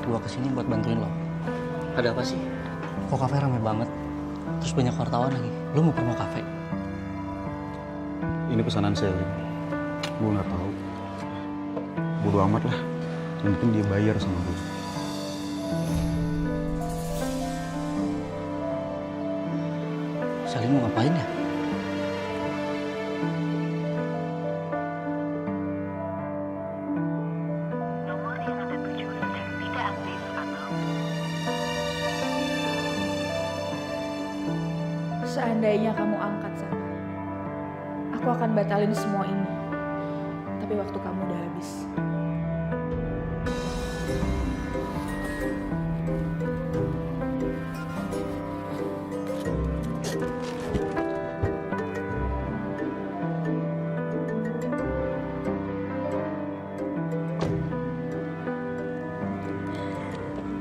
gua kesini buat bantuin lo. Ada apa sih? Kok kafe rame banget? Terus banyak wartawan lagi. Lo mau promo kafe? Ini pesanan Sally. Gue nggak tahu. Bodo amat lah. Yang penting dia bayar sama gue. Sally mau ngapain ya? Nomor yang Anda tuju sedang tidak aktif atau... Seandainya kamu angkat sana, aku akan batalin semua ini. Tapi waktu kamu udah habis.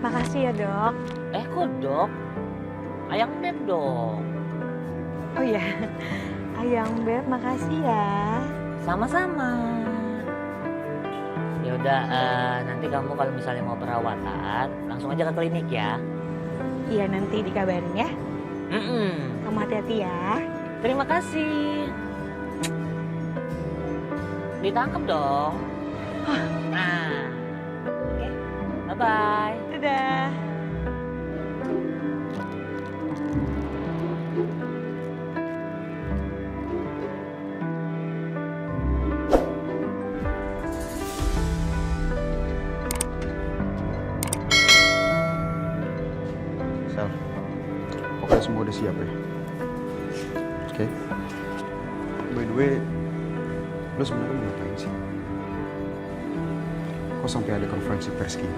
Makasih ya, Dok. Kok dok? Ayang Beb dong. Oh iya, Ayang Beb, makasih ya. Sama-sama. Ya udah, nanti kamu kalau misalnya mau perawatan, langsung aja ke klinik ya. Iya, nanti dikabarin ya. Kamu hati-hati ya. Terima kasih. Ditangkap dong. Nah, oke, bye-bye. Dadah. Sel, pokoknya semua udah siap ya. Oke. By the way, lo sebenarnya mau ngapain sih? Kok sampai ada konferensi pers gini?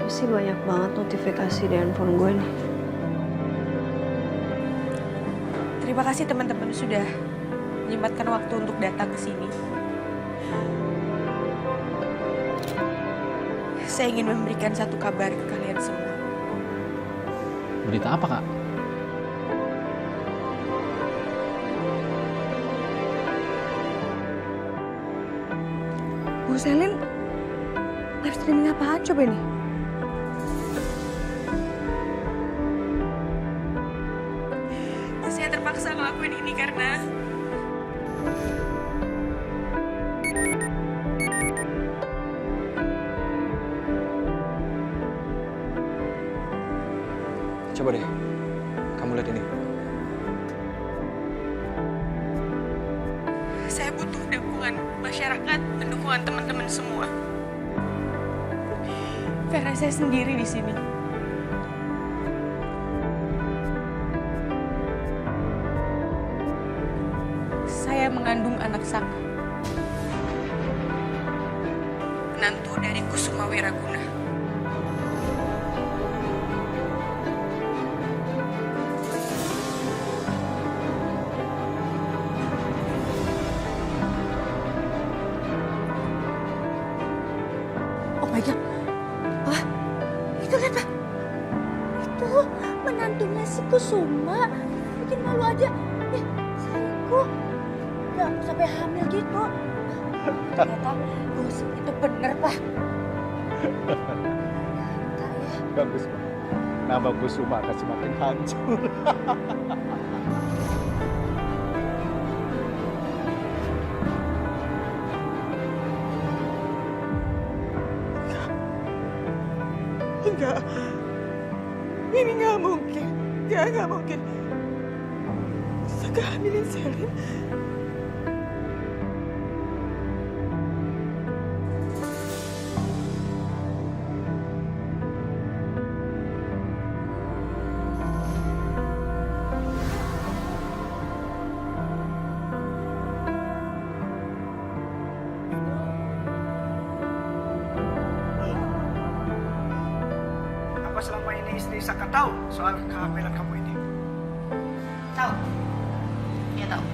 Kenapa sih banyak banget notifikasi di handphone gue nih? Terima kasih teman-teman sudah menyempatkan waktu untuk datang ke sini. Saya ingin memberikan satu kabar ke kalian semua. Berita apa, Kak? Bu Selin, live streaming apaan coba nih? Saya terpaksa ngelakuin ini karena Coba deh, kamu lihat ini. saya butuh dukungan masyarakat dan dukungan teman-teman semua. Karena saya sendiri di sini. Saya mengandung anak Saka, menantu dari Kusuma Wiraguna. Oh my god. Wah, itu lihat Pak. Itu menantunya si Kusuma. Bikin malu aja. Selingkuh. Nggak sampai hamil gitu. Ternyata gosip itu bener, Pak. Nyangka ya. Bagus, Pak. Nama Kusuma akan semakin hancur. Enggak. Ini nggak mungkin. Nggak mungkin. Saka hamilin Selin. Berarti Saka tahu soal kehamilan kamu ini. Tahu? Iya tahu.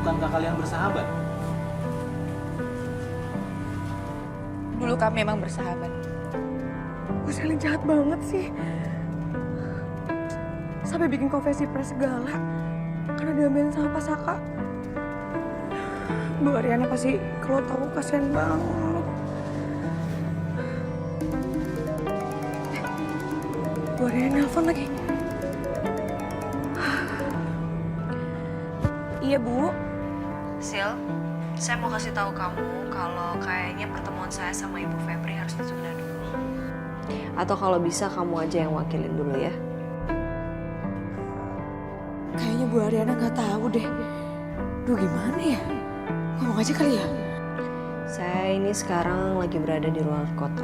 Bukankah kalian bersahabat? Dulu kami emang bersahabat. Bu Selin jahat banget sih. Sampai bikin konversi pers segala. Karena diambilin sama Pak Saka. Bu Ariana pasti kalau tahu kasihan banget. Bu Ariana nelfon lagi. Iya Bu. Sil, saya mau kasih tahu kamu kalau kayaknya pertemuan saya sama Ibu Febri harus ditunda dulu. Atau kalau bisa kamu aja yang wakilin dulu ya. Kayaknya Bu Ariana nggak tahu deh. Duh gimana ya? Ngomong aja kali ya? Saya ini sekarang lagi berada di luar kota.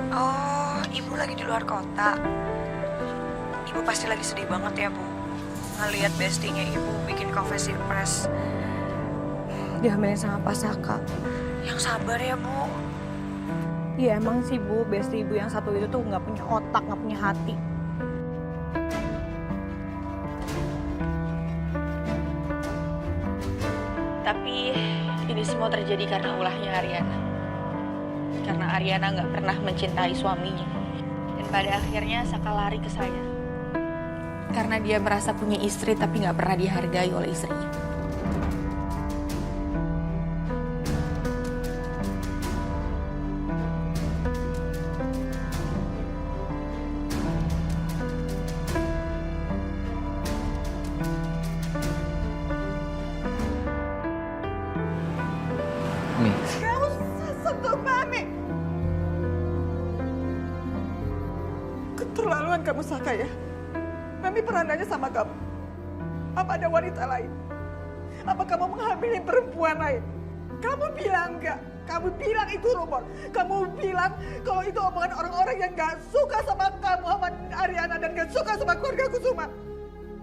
Oh, Ibu lagi di luar kota. Ibu pasti lagi sedih banget ya, Bu. Ngeliat bestinya Ibu bikin konversi pers. Dihamilin sama Pak Saka. Yang sabar ya, Bu. Ya emang sih, Bu. Besti Ibu yang satu itu tuh nggak punya otak, nggak punya hati. Tapi ini semua terjadi karena ulahnya Ariana. Karena Ariana nggak pernah mencintai suaminya. Dan pada akhirnya Saka lari ke saya. Karena dia merasa punya istri tapi nggak pernah dihargai oleh istrinya. Mi, Gak usah sentuh Mami. Keterlaluan kamu, Saka ya. Mami pernah nanya sama kamu. Apa ada wanita lain? Apa kamu menghamili perempuan lain? Kamu bilang enggak. Kamu bilang itu rumor. Kamu bilang kalau itu omongan orang-orang yang gak suka sama kamu, sama Ariana, dan gak suka sama keluarga Kusuma.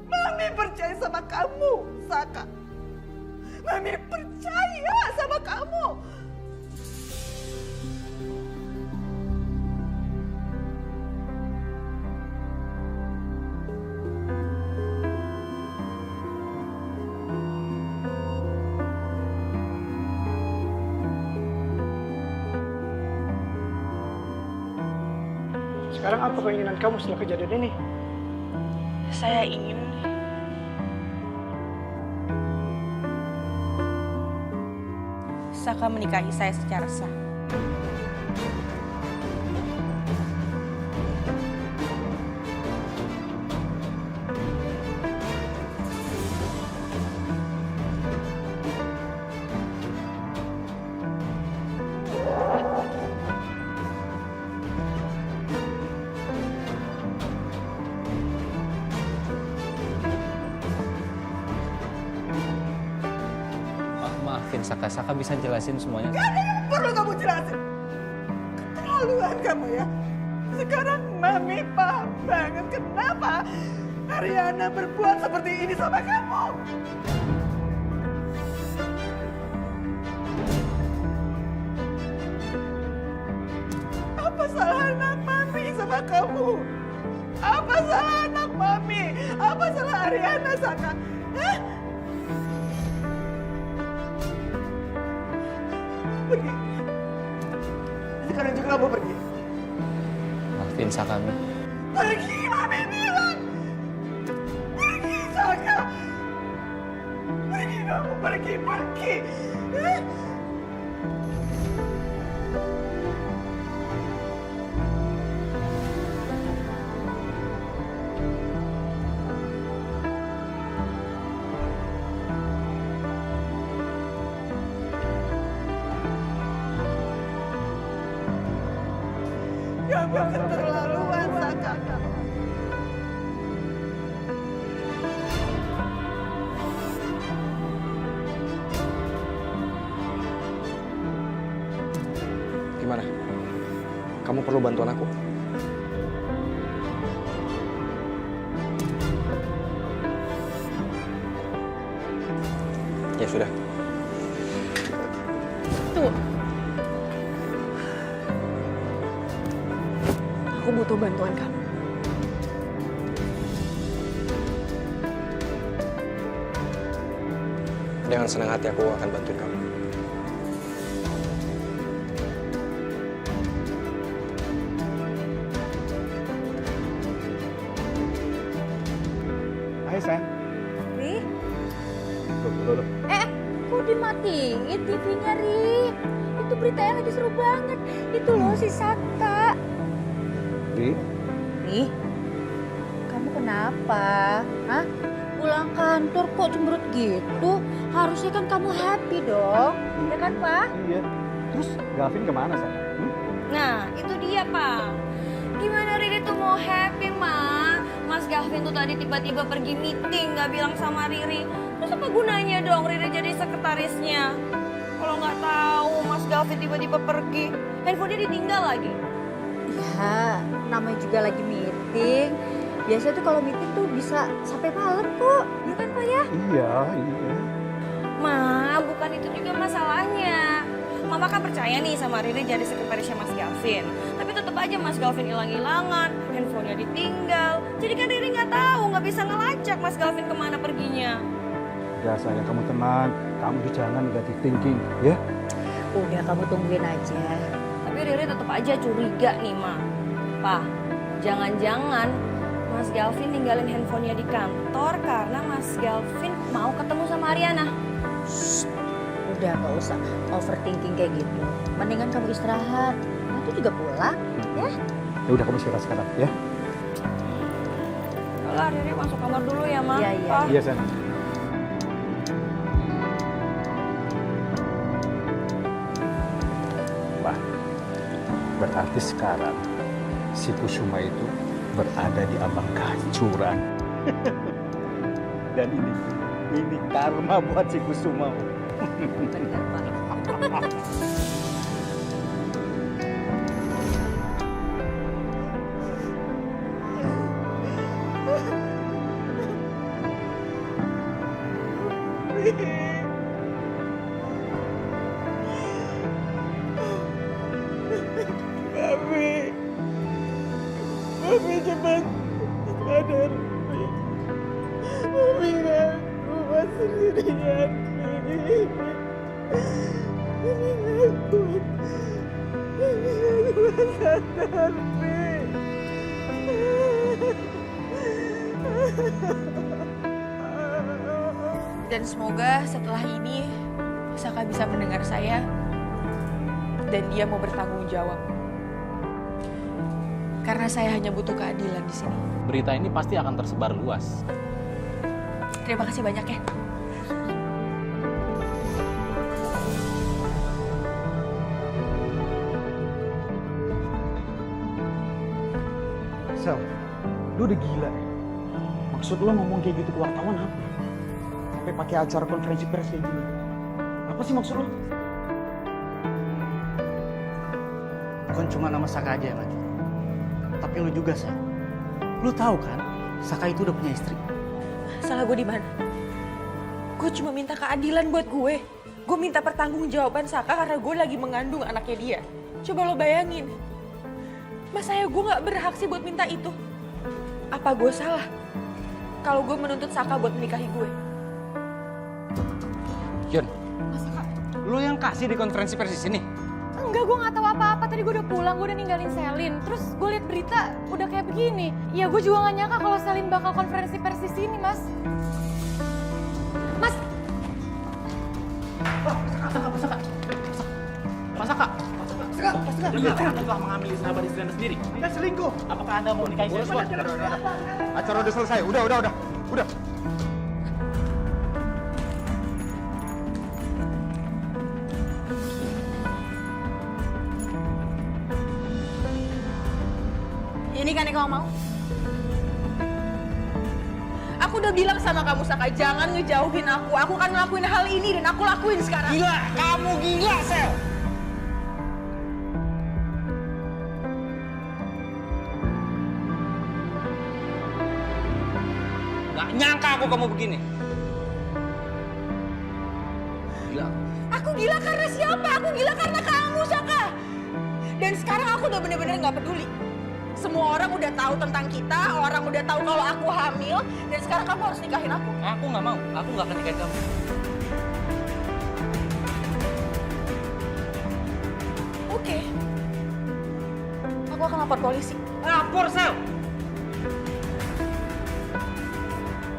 Mami percaya sama kamu, Saka. Mami percaya sama kamu. Sekarang apa keinginan kamu setelah kejadian ini? Saya ingin Saka menikahi saya secara sah. maafin Saka. Saka bisa jelasin semuanya. Gak ada yang perlu kamu jelasin. Keterlaluan kamu ya. Sekarang Mami paham banget kenapa Ariana berbuat seperti ini sama kamu. Apa salah anak Mami sama kamu? Apa salah anak Mami? Apa salah Ariana, Saka? Hah? Pergi. Sekarang juga kamu pergi. Maafin Saka, Mi. Pergi, Mami bilang. Pergi, Saka. Pergi kamu, pergi. Hah? Kamu keterlaluan, Saka. Gimana? Kamu perlu bantuan aku? Ya sudah. Tunggu. aku butuh bantuan kamu. Dengan senang hati aku akan bantuin kamu. Hai, Sen. Ri, Loh. kok dimatiin TV-nya, Ri? Itu beritanya lagi seru banget. Itu loh si Saka. Ri, Ri, kamu kenapa? Hah? Pulang kantor kok cemberut gitu? Harusnya kan kamu happy dong. Ya kan, Pak? iya. Terus Gavin kemana, San? Nah, itu dia, Pak. Gimana Riri tuh mau happy, Ma? Mas Gavin tuh tadi tiba-tiba pergi meeting, nggak bilang sama Riri. Terus apa gunanya dong Riri jadi sekretarisnya? Kalau nggak tahu Mas Gavin tiba-tiba pergi, handphonenya ditinggal lagi. Ya, namanya juga lagi meeting. Biasanya tuh kalau meeting tuh bisa sampai malam kok. Ya kan, Pak ya? Iya. Ma, bukan itu juga masalahnya. Mama kan percaya nih sama Riri jadi sekretarisnya Mas Gavin. Tapi tetap aja Mas Gavin hilang-hilangan, handphonenya ditinggal. Jadi kan Riri nggak tahu, nggak bisa ngelacak Mas Gavin kemana perginya. Ya sayang, kamu tenang. Kamu tuh jangan negative thinking, ya? Udah kamu tungguin aja. Tapi Riri tetap aja curiga nih, Ma. Pa, jangan-jangan Mas Gavin ninggalin handphonenya di kantor karena Mas Gavin mau ketemu sama Ariana. Udah gak usah overthinking kayak gitu. Mendingan kamu istirahat. Nanti juga pulang, ya? Ya udah, kamu istirahat sekarang, ya? Kalau Riri masuk kamar dulu ya, Ma. Iya, iya. Pa. Iya, San. Bah, berarti sekarang si Kusuma itu berada di ambang kehancuran. Dan ini karma buat si Kusuma. Benar, Pak. Mami cepat sadar, Mami. Mami nggak rumah sendirian, Mami. Mami nggak kuat. Mami nggak kuat sadar, Mami. Dan semoga setelah ini Saka bisa mendengar saya dan dia mau bertanggung jawab. Karena saya hanya butuh keadilan di sini. Berita ini pasti akan tersebar luas. Terima kasih banyak ya. Sel, lu udah gila ya? Maksud lu ngomong kayak gitu ke wartawan apa? Sampai pakai acara konferensi pers kayak gini. Apa sih maksud lu? Bukan cuma nama Saka aja yang ngancur. Tapi lu juga, Sel. Lu tahu kan, Saka itu udah punya istri. Salah gue di mana? Gue cuma minta keadilan buat gue. Gue minta pertanggungjawaban Saka karena gue lagi mengandung anaknya dia. Coba lo bayangin. Masa ya gue gak berhak sih buat minta itu? Apa gue salah? Kalau gue menuntut Saka buat menikahi gue. Yun, lu yang kasih di konferensi pers di sini? Enggak, gue nggak tahu apa-apa. Tadi gue udah pulang, gue udah ninggalin Selin. Terus gue liat berita udah kayak begini. Ya gue juga nggak nyangka kalau Selin bakal konferensi pers di sini, Mas. Mas, Anda telah mengambil sahabat istri Anda sendiri. Dia selingkuh. Apakah Anda mau menikahi saya? Acara udah selesai, udah. Ini kan yang kamu mau? Aku udah bilang sama kamu, Saka, jangan ngejauhin aku. Aku akan ngelakuin hal ini dan aku lakuin sekarang. Gila, kamu gila, Sel. Gak nyangka aku kamu begini. Gila. Aku gila karena siapa? Aku gila karena kamu, Saka. Dan sekarang aku udah bener-bener gak peduli. Semua orang udah tahu tentang kita, orang udah tahu kalau aku hamil, dan sekarang kamu harus nikahin aku. Aku nggak mau, aku nggak akan nikahin kamu. Oke. Aku akan lapor polisi. Lapor, Sel!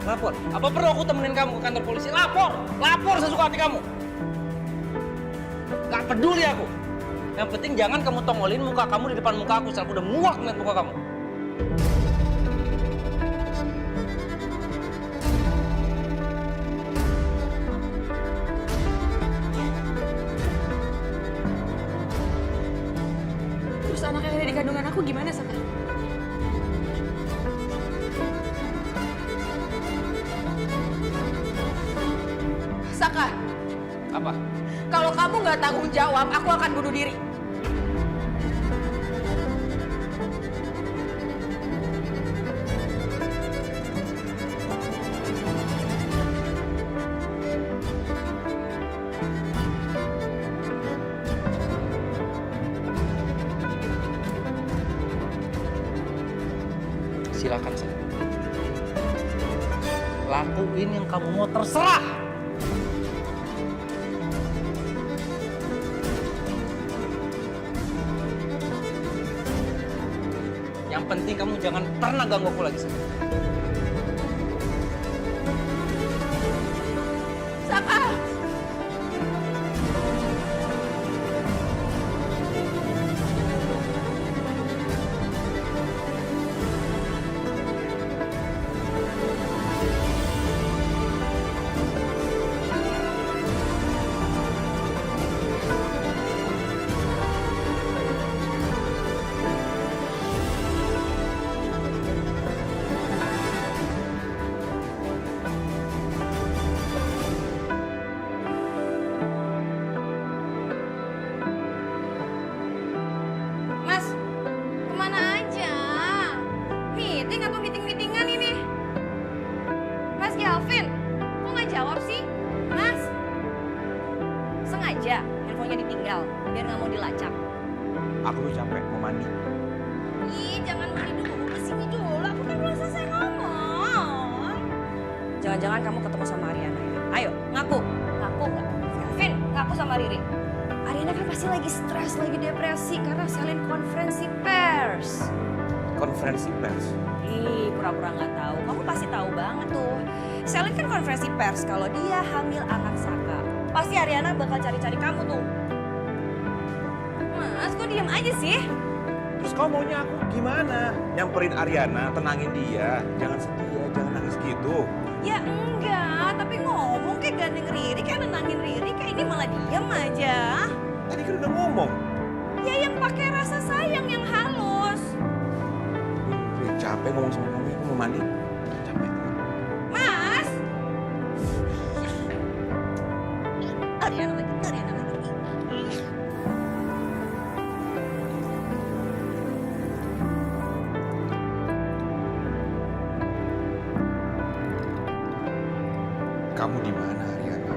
Lapor? Apa perlu aku temenin kamu ke kantor polisi? Lapor! Lapor sesuka hati kamu! Gak peduli aku. Yang penting jangan kamu tongolin muka kamu di depan muka aku. Aku udah muak ngeliat muka kamu. Terus anak yang ada di kandungan aku gimana, Saka? Saka, Apa? kalau kamu nggak tanggung jawab, aku akan bunuh diri. Silakan, Sel. Lakuin yang kamu mau, terserah! Yang penting kamu jangan pernah ganggu aku lagi, Sel. Saka! Mas, kemana aja? Meeting atau meeting-meetingan ini? Mas Galvin, kok nggak jawab sih? Mas, sengaja handphonenya ditinggal biar nggak mau dilacak. Aku tuh capek, mau mandi. Ih, jangan mandi dulu, kesini dulu. Aku kan belum selesai ngomong. Jangan-jangan kamu ketemu sama Ariana ya? Ayo, ngaku. Ngaku nggak? Galvin, ngaku sama Riri. Ariana kan pasti lagi stres, lagi depresi karena Selin konferensi pers. Konferensi pers. Ih, pura-pura nggak tahu. Kamu pasti tahu banget tuh. Selin kan konferensi pers kalau dia hamil anak Saka. Pasti Ariana bakal cari-cari kamu tuh. Mas, kok diem aja sih? Terus kamu maunya aku gimana? Nyamperin Ariana, tenangin dia. Jangan sedih ya, jangan nangis gitu. Ya enggak, tapi ngomong kayak gandeng Riri, kayak nenangin Riri, kayak ini malah diem aja. Tadi kan udah ngomong. Ya yang pakai rasa sayang yang halus. Capek ngomong sama kamu, aku mau mandi. Capek. Mas! Ariana lagi. Kamu di mana, Ariana?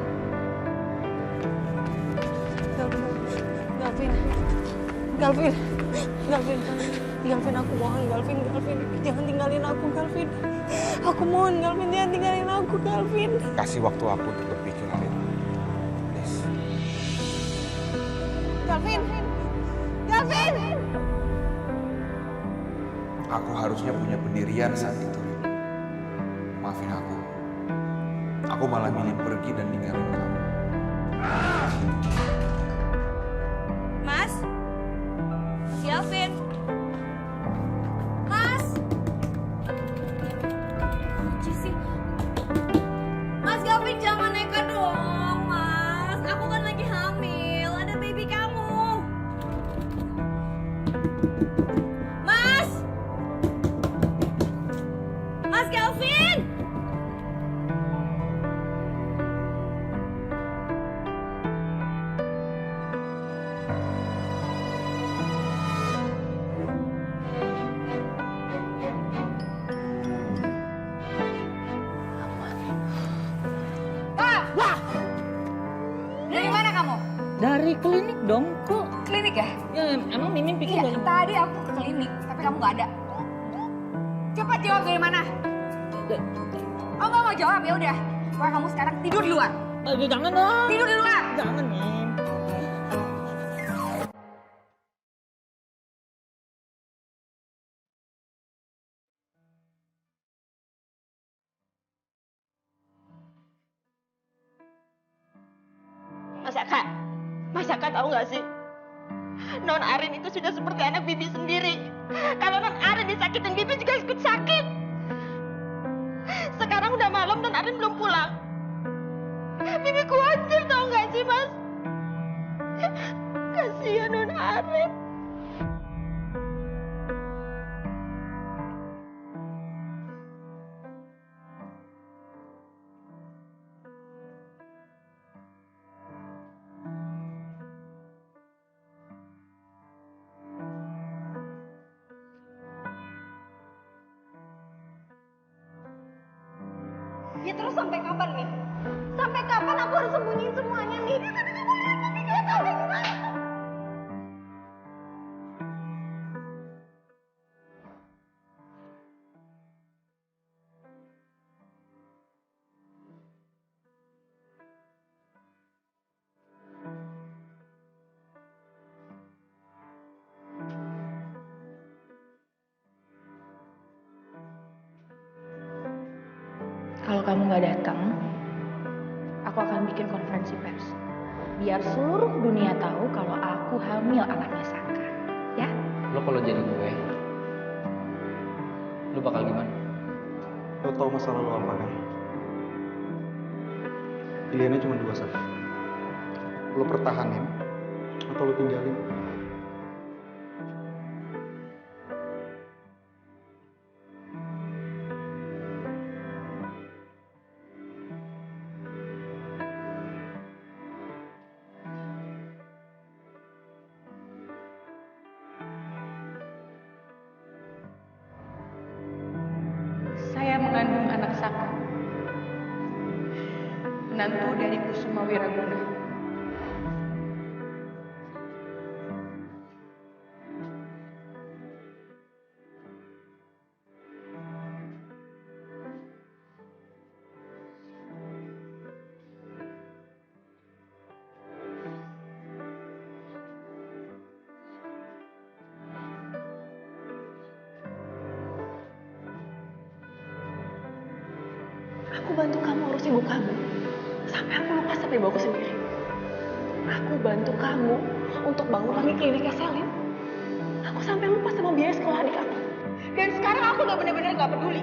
Galvin, aku mohon, Galvin, jangan tinggalin aku, Galvin. Aku mohon, Galvin, jangan tinggalin aku, Galvin. Kasih waktu aku untuk berpikir, Ariana. Please. Galvin. Aku harusnya punya pendirian saat itu. Maafin aku. Aku malah milih pergi dan ninggalin kamu. Mas? Galvin? Mas? Apa sih? Mas Galvin jangan nekat dong, Mas. Aku kan lagi hamil, ada baby kamu. Mas? Mas Galvin? Dari klinik dong, kok Klinik ya? ya, Emang Mimin pikir Iya, tadi aku ke klinik, tapi kamu nggak ada. Cepat jawab dari mana? Oh nggak mau jawab, ya udah. Wah, kamu sekarang tidur di luar. Aduh, jangan dong. Tidur di luar. Jangan, Mim. Mas Aka tahu nggak sih? Non Arin itu sudah seperti anak Bibi sendiri. Kalau Non Arin disakitin, Bibi juga ikut sakit. Sekarang udah malam dan Arin belum pulang. Bibi khawatir tahu nggak sih, Mas? Kasihan Non Arin. Ya terus sampai kapan nih? Sampai kapan aku harus sembunyiin semuanya nih? Tapi kamu lihat Bibi nggak tahu deh gimana. Kalau kamu nggak datang, aku akan bikin konferensi pers. Biar seluruh dunia tahu kalau aku hamil anaknya Saka. Ya? Lo kalau jadi gue, lo bakal gimana? Lo tau masalah lo apa kan? Pilihannya cuma dua saja. Lo pertahanin atau lo tinggalin. Saya mengandung anak Saka, menantu dari Kusuma Wiraguna. Aku bantu kamu urus ibu kamu. Sampai aku lupa sampai ibu aku sendiri. Aku bantu kamu untuk bangun lagi kliniknya Selin. Aku sampai lupa sama biaya sekolah adik aku. Dan sekarang aku udah bener-bener nggak peduli.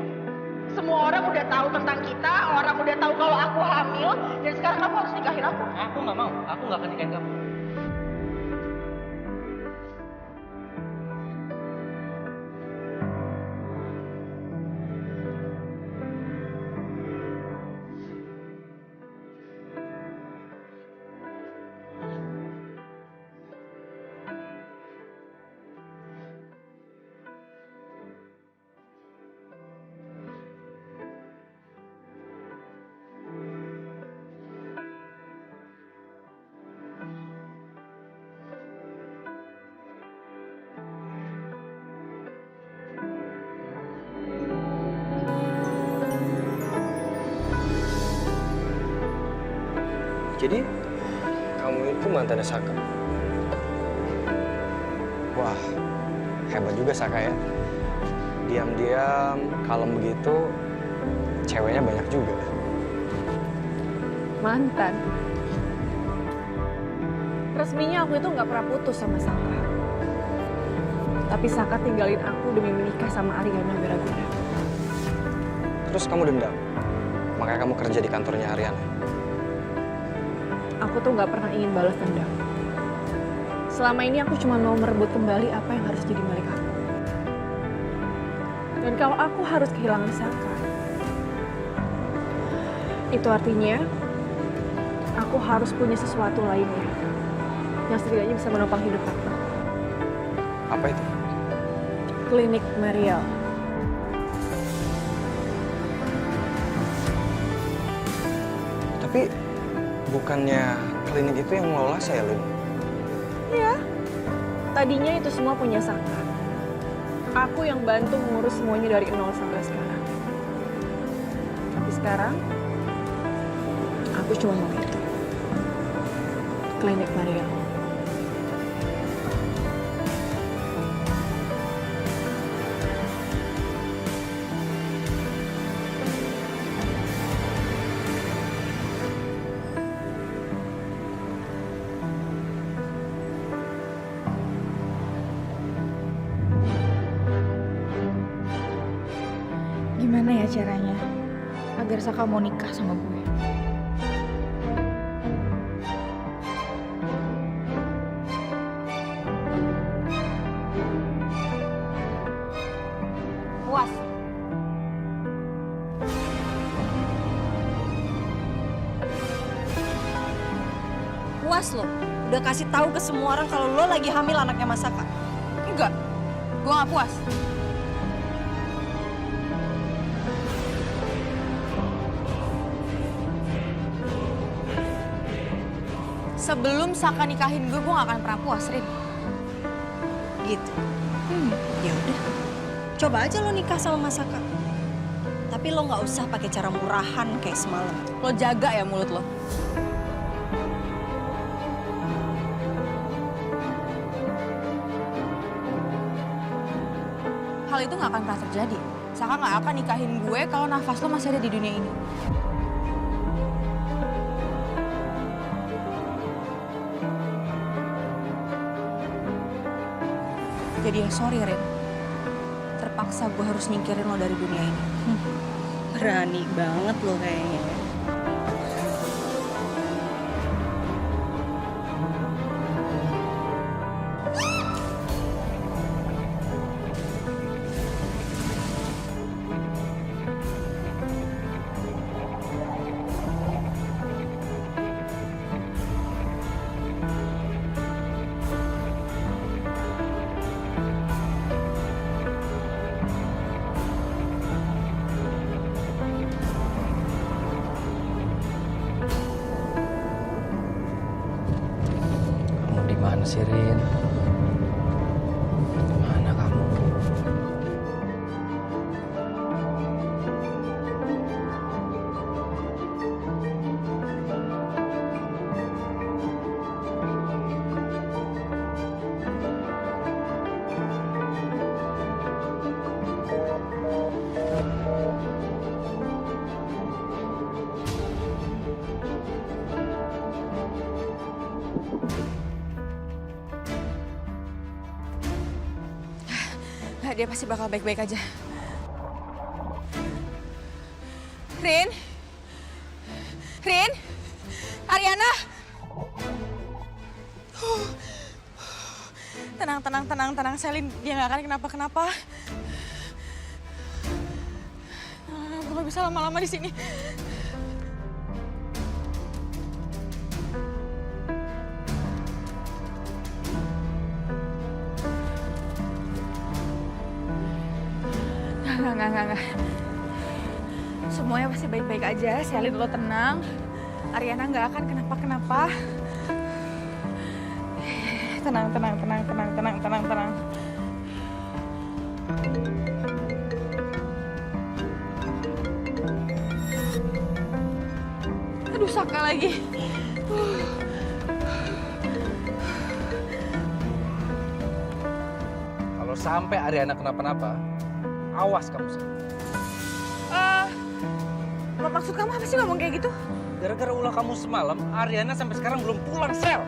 Semua orang udah tahu tentang kita, orang udah tahu kalau aku hamil, dan sekarang kamu harus nikahin aku. Aku nggak mau, aku nggak akan nikahin kamu. Jadi, kamu itu mantannya Saka? Wah, hebat juga Saka ya. Diam-diam, kalem begitu, ceweknya banyak juga. Mantan. Resminya aku itu nggak pernah putus sama Saka. Tapi Saka tinggalin aku demi menikah sama Ariana Wiraguna. Terus kamu dendam? Makanya kamu kerja di kantornya Ariana? Aku tuh nggak pernah ingin balas dendam. Selama ini aku cuma mau merebut kembali apa yang harus jadi milik aku. Dan kalau aku harus kehilangan Saka, itu artinya aku harus punya sesuatu lainnya yang setidaknya bisa menopang hidup aku. Apa itu? Klinik Mariel. Tapi bukannya klinik itu yang ngelola Selin? Iya. Tadinya itu semua punya Saka. Aku yang bantu mengurus semuanya dari nol sampai sekarang. Tapi sekarang, aku cuma mau itu. Klinik Maria. Gimana ya caranya agar Saka mau nikah sama gue? Puas. Puas lo. Udah kasih tahu ke semua orang kalau lo lagi hamil anaknya Mas Saka. Enggak, gue gak puas. Sebelum Saka nikahin gue gak akan pernah puas, Rin. Gitu. Ya udah. Coba aja lo nikah sama Mas Saka. Tapi lo nggak usah pakai cara murahan kayak semalam. Lo jaga ya mulut lo. Hal itu gak akan pernah terjadi. Saka gak akan nikahin gue kalau nafas lo masih ada di dunia ini. Jadi ya sorry, Ren. Terpaksa gue harus nyingkirin lo dari dunia ini. Berani banget lo kayaknya. Mana sih, Rin? Mana kamu? Dia pasti bakal baik-baik aja. Rin? Rin? Ariana? Tenang, Selin. Dia gak akan kenapa-kenapa. Gue gak bisa lama-lama di sini. Enggak. Semuanya pasti baik-baik aja. Selin, lo tenang. Ariana nggak akan kenapa-kenapa. Tenang. Aduh, Saka lagi. Kalau sampai Ariana kenapa-napa, awas kamu, Sel. Maksud kamu apa sih ngomong kayak gitu? Gara-gara ulah kamu semalam, Ariana sampai sekarang belum pulang, Sel.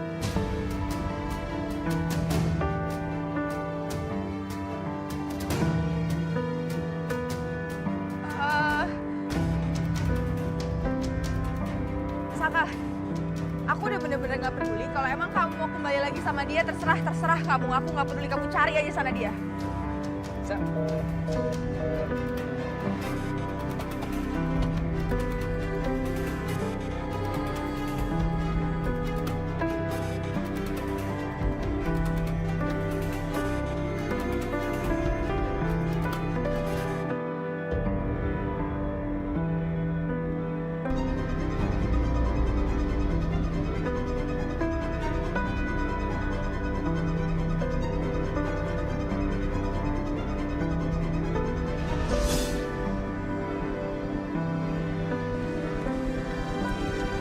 Saka, aku udah bener-bener gak peduli. Kalau emang kamu mau kembali lagi sama dia, terserah kamu. Aku gak peduli, kamu cari aja sana dia. Sel.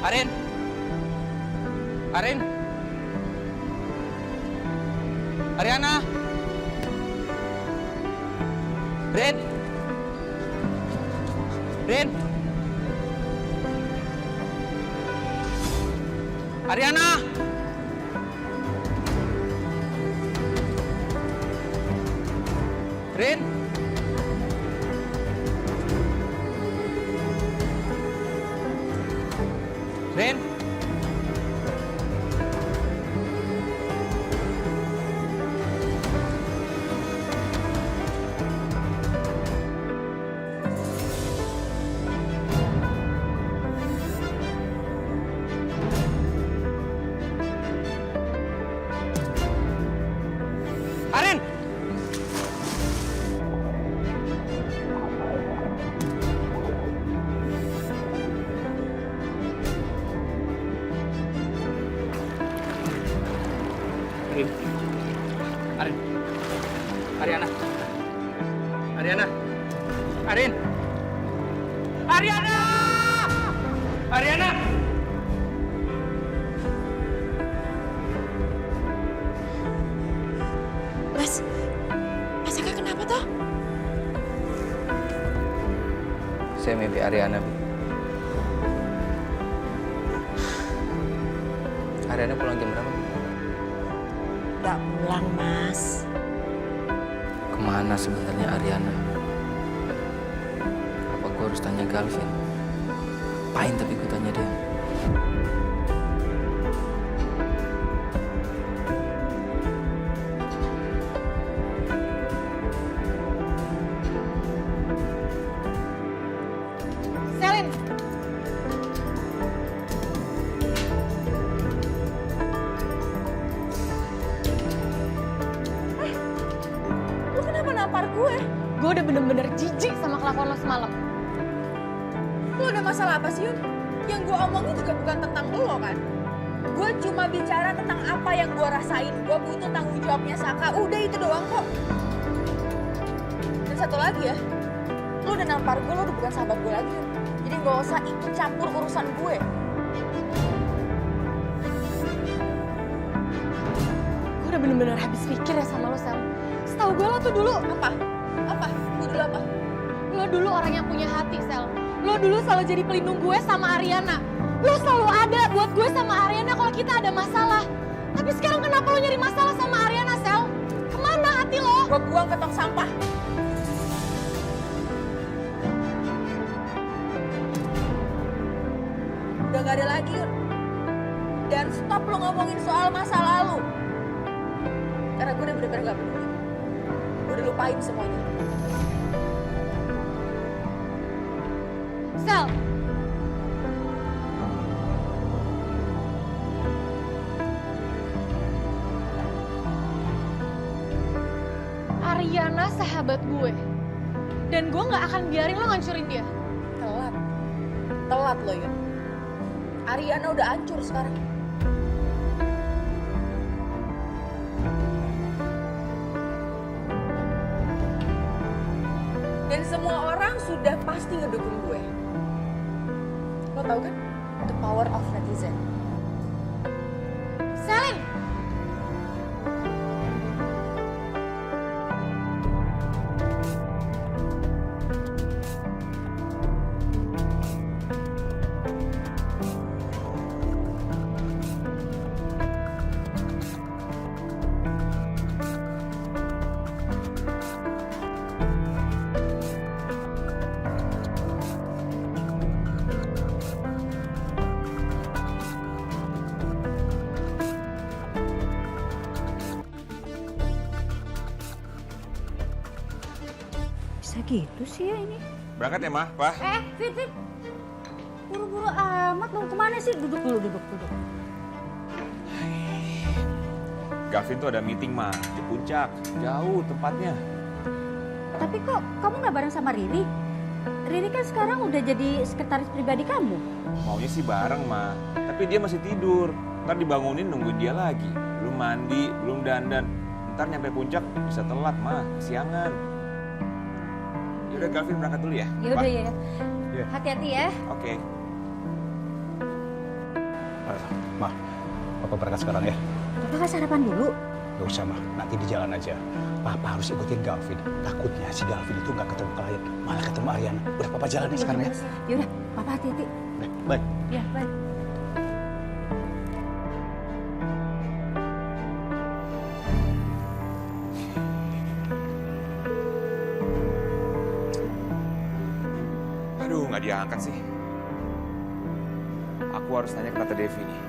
Arin? Arin? Ariana? Rin? Rin? Ariana? Rin? Rin? Arin! Arin. Arin. Ariana. Ariana. Arin. Ariana! Ariana! Mas Aka kenapa toh? Saya mimpi Ariana, Bu. Ariana pulang jam berapa? Gak pulang, Mas. Kemana sebenarnya Ariana? Apa gue harus tanya Galvin? Apain tapi gue tanya dia? Selin. Lu kenapa nampar gue? Gue udah bener-bener jijik sama kelakuan lo semalam. Lu ada masalah apa sih, Yun? Yang gue omongin juga bukan tentang lo kan? Gue cuma bicara tentang apa yang gue rasain. Gue butuh tanggung jawabnya Saka. Udah itu doang kok. Dan satu lagi ya, lu udah nampar gue, lu udah bukan sahabat gue lagi, Yun. Jadi gak usah ikut campur urusan gue. Gue udah bener-bener habis pikir ya sama lo, Sel. Setahu gue lo tuh dulu Apa? Apa? Gue dulu apa? lo dulu orang yang punya hati, Sel. Lo dulu selalu jadi pelindung gue sama Ariana. Lo selalu ada buat gue sama Ariana kalau kita ada masalah. Tapi sekarang kenapa lo nyari masalah sama Ariana, Sel? Kemana hati lo? Gue buang ke tong sampah. Udah gak ada lagi, Yun. Dan stop lo ngomongin soal masa lalu. Karena gue udah bener-bener gak peduli. Gue udah lupain semuanya. Sel. Ariana sahabat gue. Dan gue gak akan biarin lo ngancurin dia. Telat. Telat lo, Yun. Ariana udah hancur sekarang. Dan semua orang sudah pasti ngedukung gue. Lo tau kan? The power of netizen. Selin! Bisa gitu sih ya ini. Berangkat ya, Mah, Pak? Fit. Buru-buru amat, mau kemana sih? Duduk dulu, duduk. Gavin tuh ada meeting, Mah, di puncak. Jauh tempatnya. Tapi kok kamu nggak bareng sama Riri? Riri kan sekarang udah jadi sekretaris pribadi kamu. Maunya sih bareng, Mah. Tapi dia masih tidur. Ntar dibangunin nungguin dia lagi. Belum mandi, belum dandan. Ntar nyampe puncak bisa telat, Mah. Kesiangan. Yaudah, Gavin berangkat dulu ya. Yaudah Pak? ya. Iya. Hati-hati ya. Oke. Ma, Papa berangkat sekarang ya. Papa kan sarapan dulu. Gak usah, Ma. Nanti di jalan aja. Papa harus ikutin Galvin. Takutnya si Galvin itu nggak ketemu klien, malah ketemu Ariana. Udah, Papa jalan ya sekarang ya. Yaudah, Papa hati-hati. Baik. Ya, baik. Aduh, nggak diangkat sih. Aku harus tanya ke Tante Devi nih.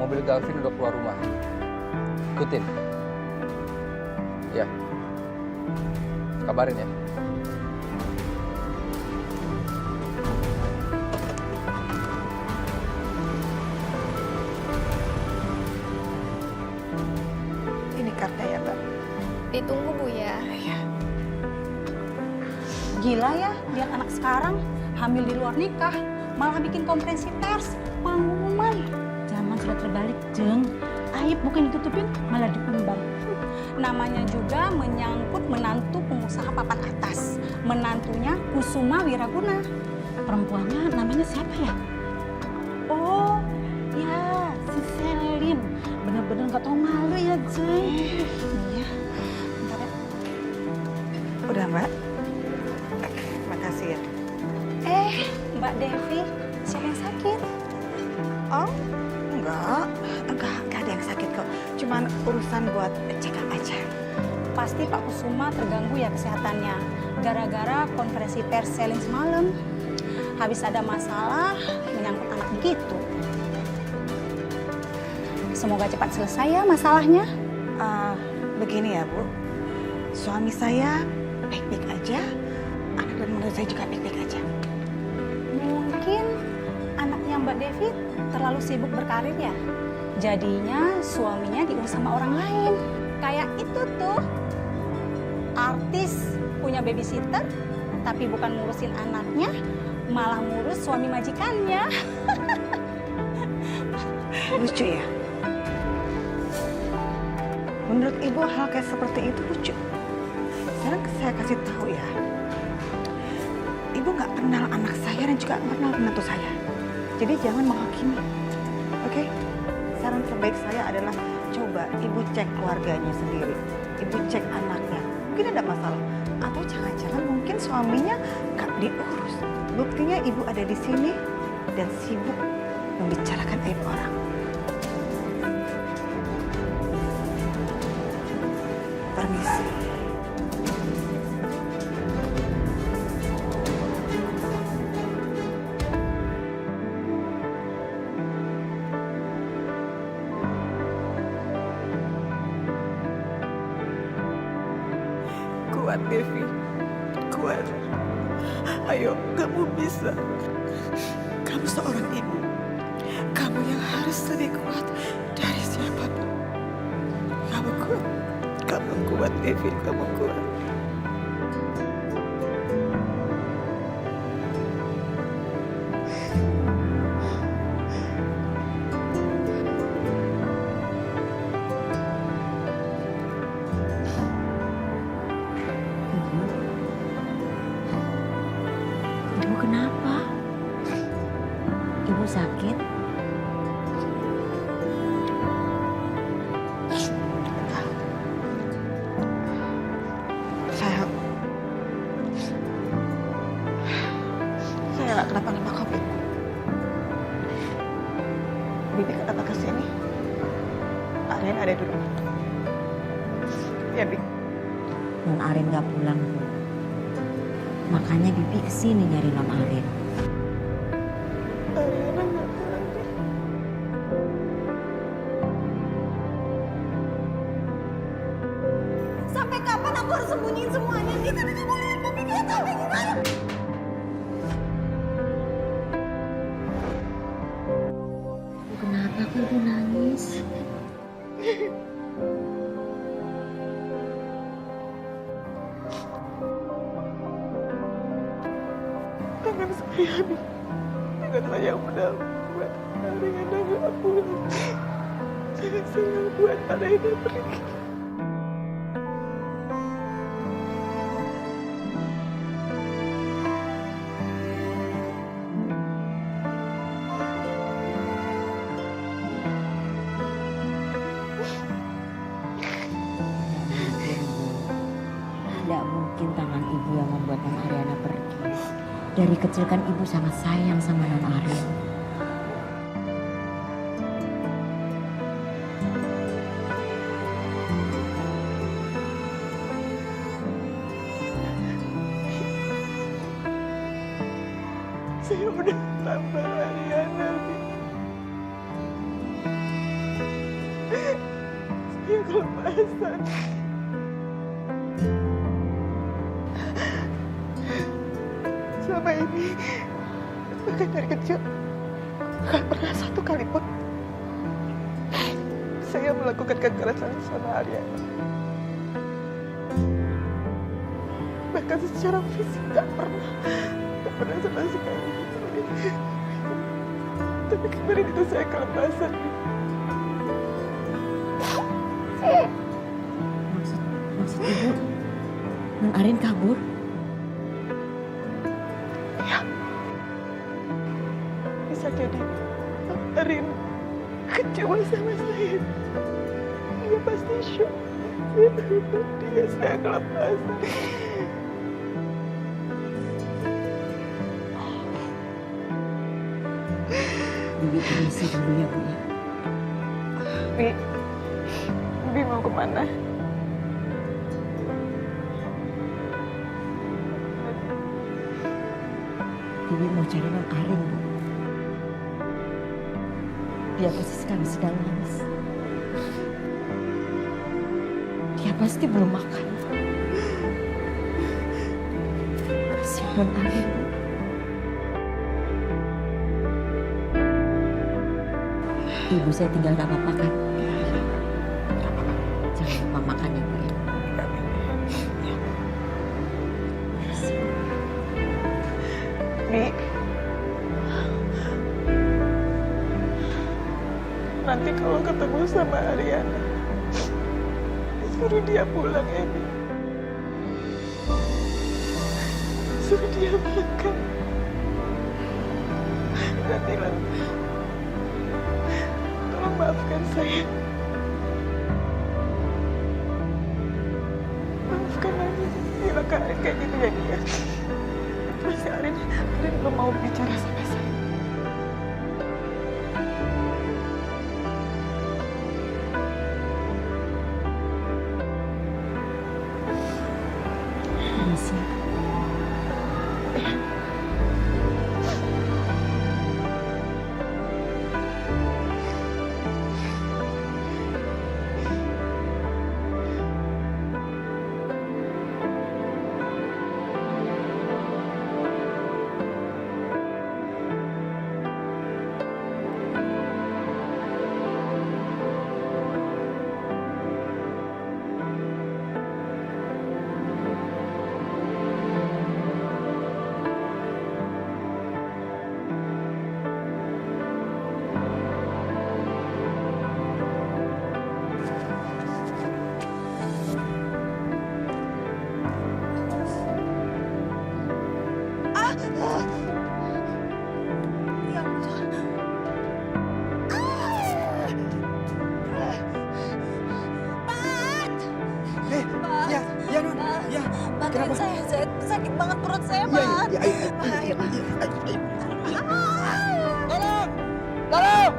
Mobil Galvin udah keluar rumah. Ikutin. Ya. Kabarin ya. Ini kartunya ya, Mbak. Ditunggu Bu ya. Gila ya, lihat anak sekarang hamil di luar nikah, malah bikin konferensi pers, pengumuman. Zaman sudah terbalik, Jeng. Aib bukan ditutupin, malah diumbar. Namanya juga menyangkut menantu pengusaha papan atas. Menantunya Kusuma Wiraguna. Perempuannya namanya siapa ya? Oh, ya, si Selin. Bener-bener gak tau malu ya, Jeng. Iya. Bentar ya. Udah, Mbak. Makasih ya. Mbak Devi, siapa yang sakit? Oh, enggak ada yang sakit kok. Cuman urusan buat check up aja. Pasti Pak Kusuma terganggu ya kesehatannya. Gara-gara konferensi pers Selin semalam. Habis ada masalah menyangkut anak begitu. Semoga cepat selesai ya masalahnya. Begini ya, Bu. Suami saya baik-baik aja. Anak dan menurut saya juga baik-baik aja. Mungkin anaknya Mbak Devi terlalu sibuk berkarir ya. Jadinya suaminya diurus sama orang lain. Kayak itu tuh, artis punya babysitter, tapi bukan ngurusin anaknya, malah ngurus suami majikannya. Lucu ya? Menurut Ibu hal kayak seperti itu lucu. Sekarang saya kasih tahu ya. Ibu nggak kenal anak saya dan juga nggak kenal menantu saya. Jadi jangan menghakimi. Oke? Saran terbaik saya adalah coba Ibu cek keluarganya sendiri. Ibu cek anaknya. Mungkin ada masalah. Atau jangan-jangan mungkin suaminya nggak diurus. Buktinya Ibu ada di sini dan sibuk membicarakan aib orang. Permisi. Kuat, Devi. Kuat. Ayo, kamu bisa. Kamu seorang ibu. Kamu yang harus lebih kuat dari siapapun. Kamu kuat. Kamu kuat, Devi. Kamu kuat. Ibu kenapa? Ibu sakit? Saya nggak kenapa-napa kok, Bibi. Bibi kenapa kesini? Arin ada dulu. Ya, Bibi. Non Arin gak pulang, Bu. Makanya Bibi kesini nyari Non Arin. Ariana nggak pulang. Sampai kapan aku harus sembunyiin semuanya? Itu kamu lihat Bibi dia sampai gimana? Kenapa kok Ibu nangis? Tangan saya, Bibi. Tangan Janganlah yang membuat Ariana gak pulang. Jangan buat Ariana pergi. Tidak mungkin tangan ibu yang membuat Non Ariana pergi. Dari kecil kan ibu sangat sayang sama Non Arian. Saya udah tambah Ariana, Bi. Saya kelepasan. Selama ini, bahkan dari kecil, gak pernah satu kali pun saya melakukan kekerasan sama Ariana. Bahkan secara fisik gak pernah sama sekali. Tapi kemarin itu saya kelepasan. Maksud ibu, Non Arian kabur? Ya. Bisa jadi Non Arian kecewa sama saya. Dia pasti shock. Saya berhutang dia, saya kelepasan. Bibi permisi dulu ya, Bu ya. Bi mau kemana? Bibi mau cari Non Arian, Bu. Dia pasti sekarang sedang nangis. Dia pasti belum makan. Kasihan Non Arian, Bu. Ibu saya tinggal gak apa-apa kan? Jangan lupa makan ya, Bu ya. Bi, nanti kalau ketemu sama Ariana, suruh dia pulang ya, Bi. Suruh dia makan. Dan bilang, tolong maafkan saya. Maafkan aja. Bilang ke Arin kayak gitu ya, dia. Masih Arin belum mau bicara sama saya. Permisi. Kenapa? Saya sakit banget perut saya, Pak. Tolong! Tolong!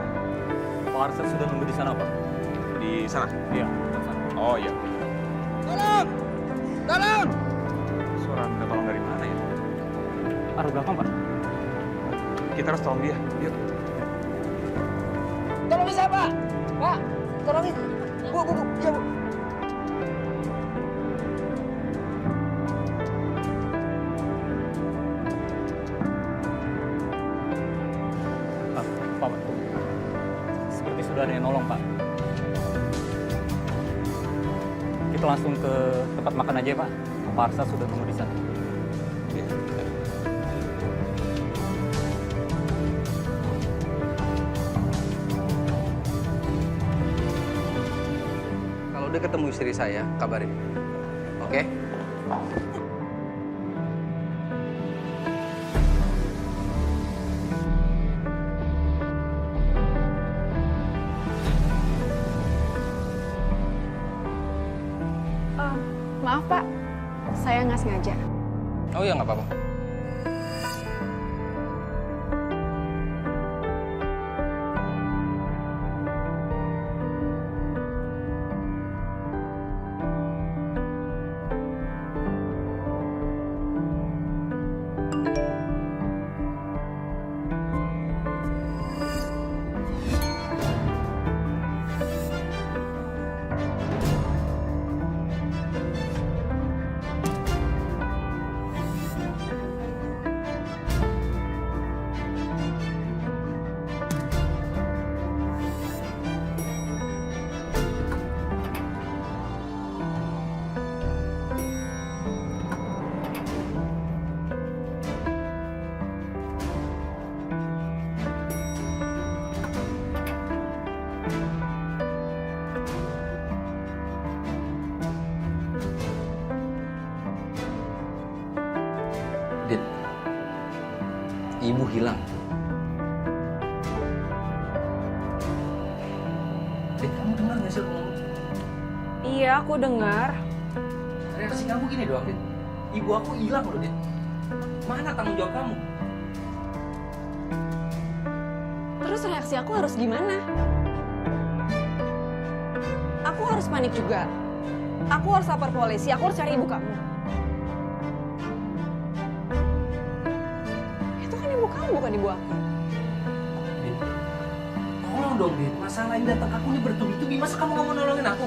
Pak Arsa sudah nunggu di sana, Pak. Di sana? Iya. Oh iya. Tolong! Tolong! Suara minta tolong dari mana ya? Arah belakang, Pak. Kita harus tolong dia. Yuk. Tolongin saya, Pak. Pak, tolongin. Bu. Ya, Bu. Pak, seperti sudah ada yang nolong, Pak. Kita langsung ke tempat makan aja, Pak. Pak Arsa sudah nunggu di sana. udah ketemu istri saya, kabarin. Oke? Maaf Pak, saya nggak sengaja. Oh ya, nggak apa-apa. Dit, ibu hilang. Dit, kamu dengar nggak sih aku ngomong? Iya, aku dengar. Reaksi kamu gini doang, Dit. Ibu aku hilang loh, Dit. Mana tanggung jawab kamu? Terus reaksi aku harus gimana? Aku harus panik juga. Aku harus lapor polisi, aku harus cari ibu kamu. Itu kan ibu kamu, bukan ibu aku. Dit, tolong dong, Dit. Masalah yang datang aku ini bertubi-tubi. Masa kamu nggak mau nolongin aku?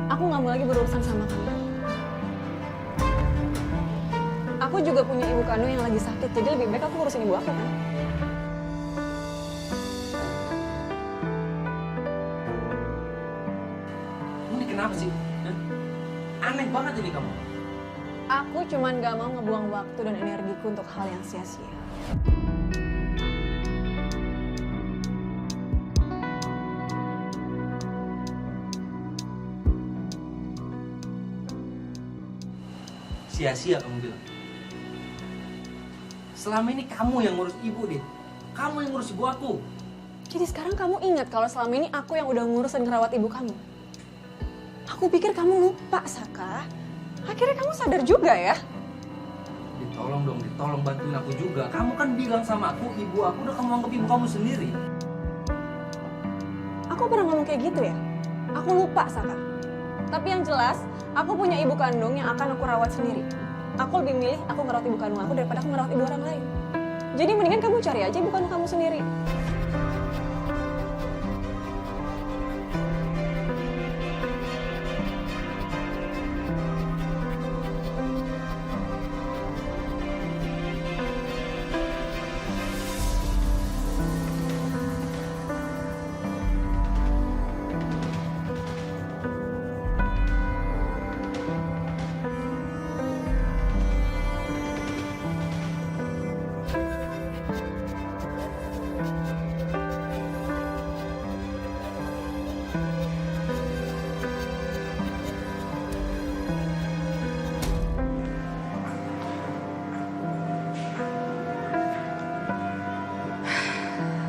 Aku nggak mau lagi berurusan sama kamu. Aku juga punya ibu kandung yang lagi sakit, jadi lebih baik aku ngurusin ibu aku kan. Ini kenapa sih? Aneh banget ini kamu. Aku cuman gak mau ngebuang waktu dan energiku untuk hal yang sia-sia. Sia-sia kamu bilang. Selama ini kamu yang ngurus ibu, Dit. Kamu yang ngurus ibu aku. Jadi sekarang kamu ingat kalau selama ini aku yang udah ngurus dan ngerawat ibu kamu. Aku pikir kamu lupa, Saka. Akhirnya kamu sadar juga ya? Dit, tolong dong, Dit. Tolong bantuin aku juga. Kamu kan bilang sama aku, ibu aku udah kamu anggap ibu kamu sendiri. Aku pernah ngomong kayak gitu ya? Aku lupa, Saka. Tapi yang jelas, aku punya ibu kandung yang akan aku rawat sendiri. Aku lebih milih aku ngerawat ibu kandung aku daripada aku ngerawat ibu orang lain. Jadi mendingan kamu cari aja ibu kandung kamu sendiri.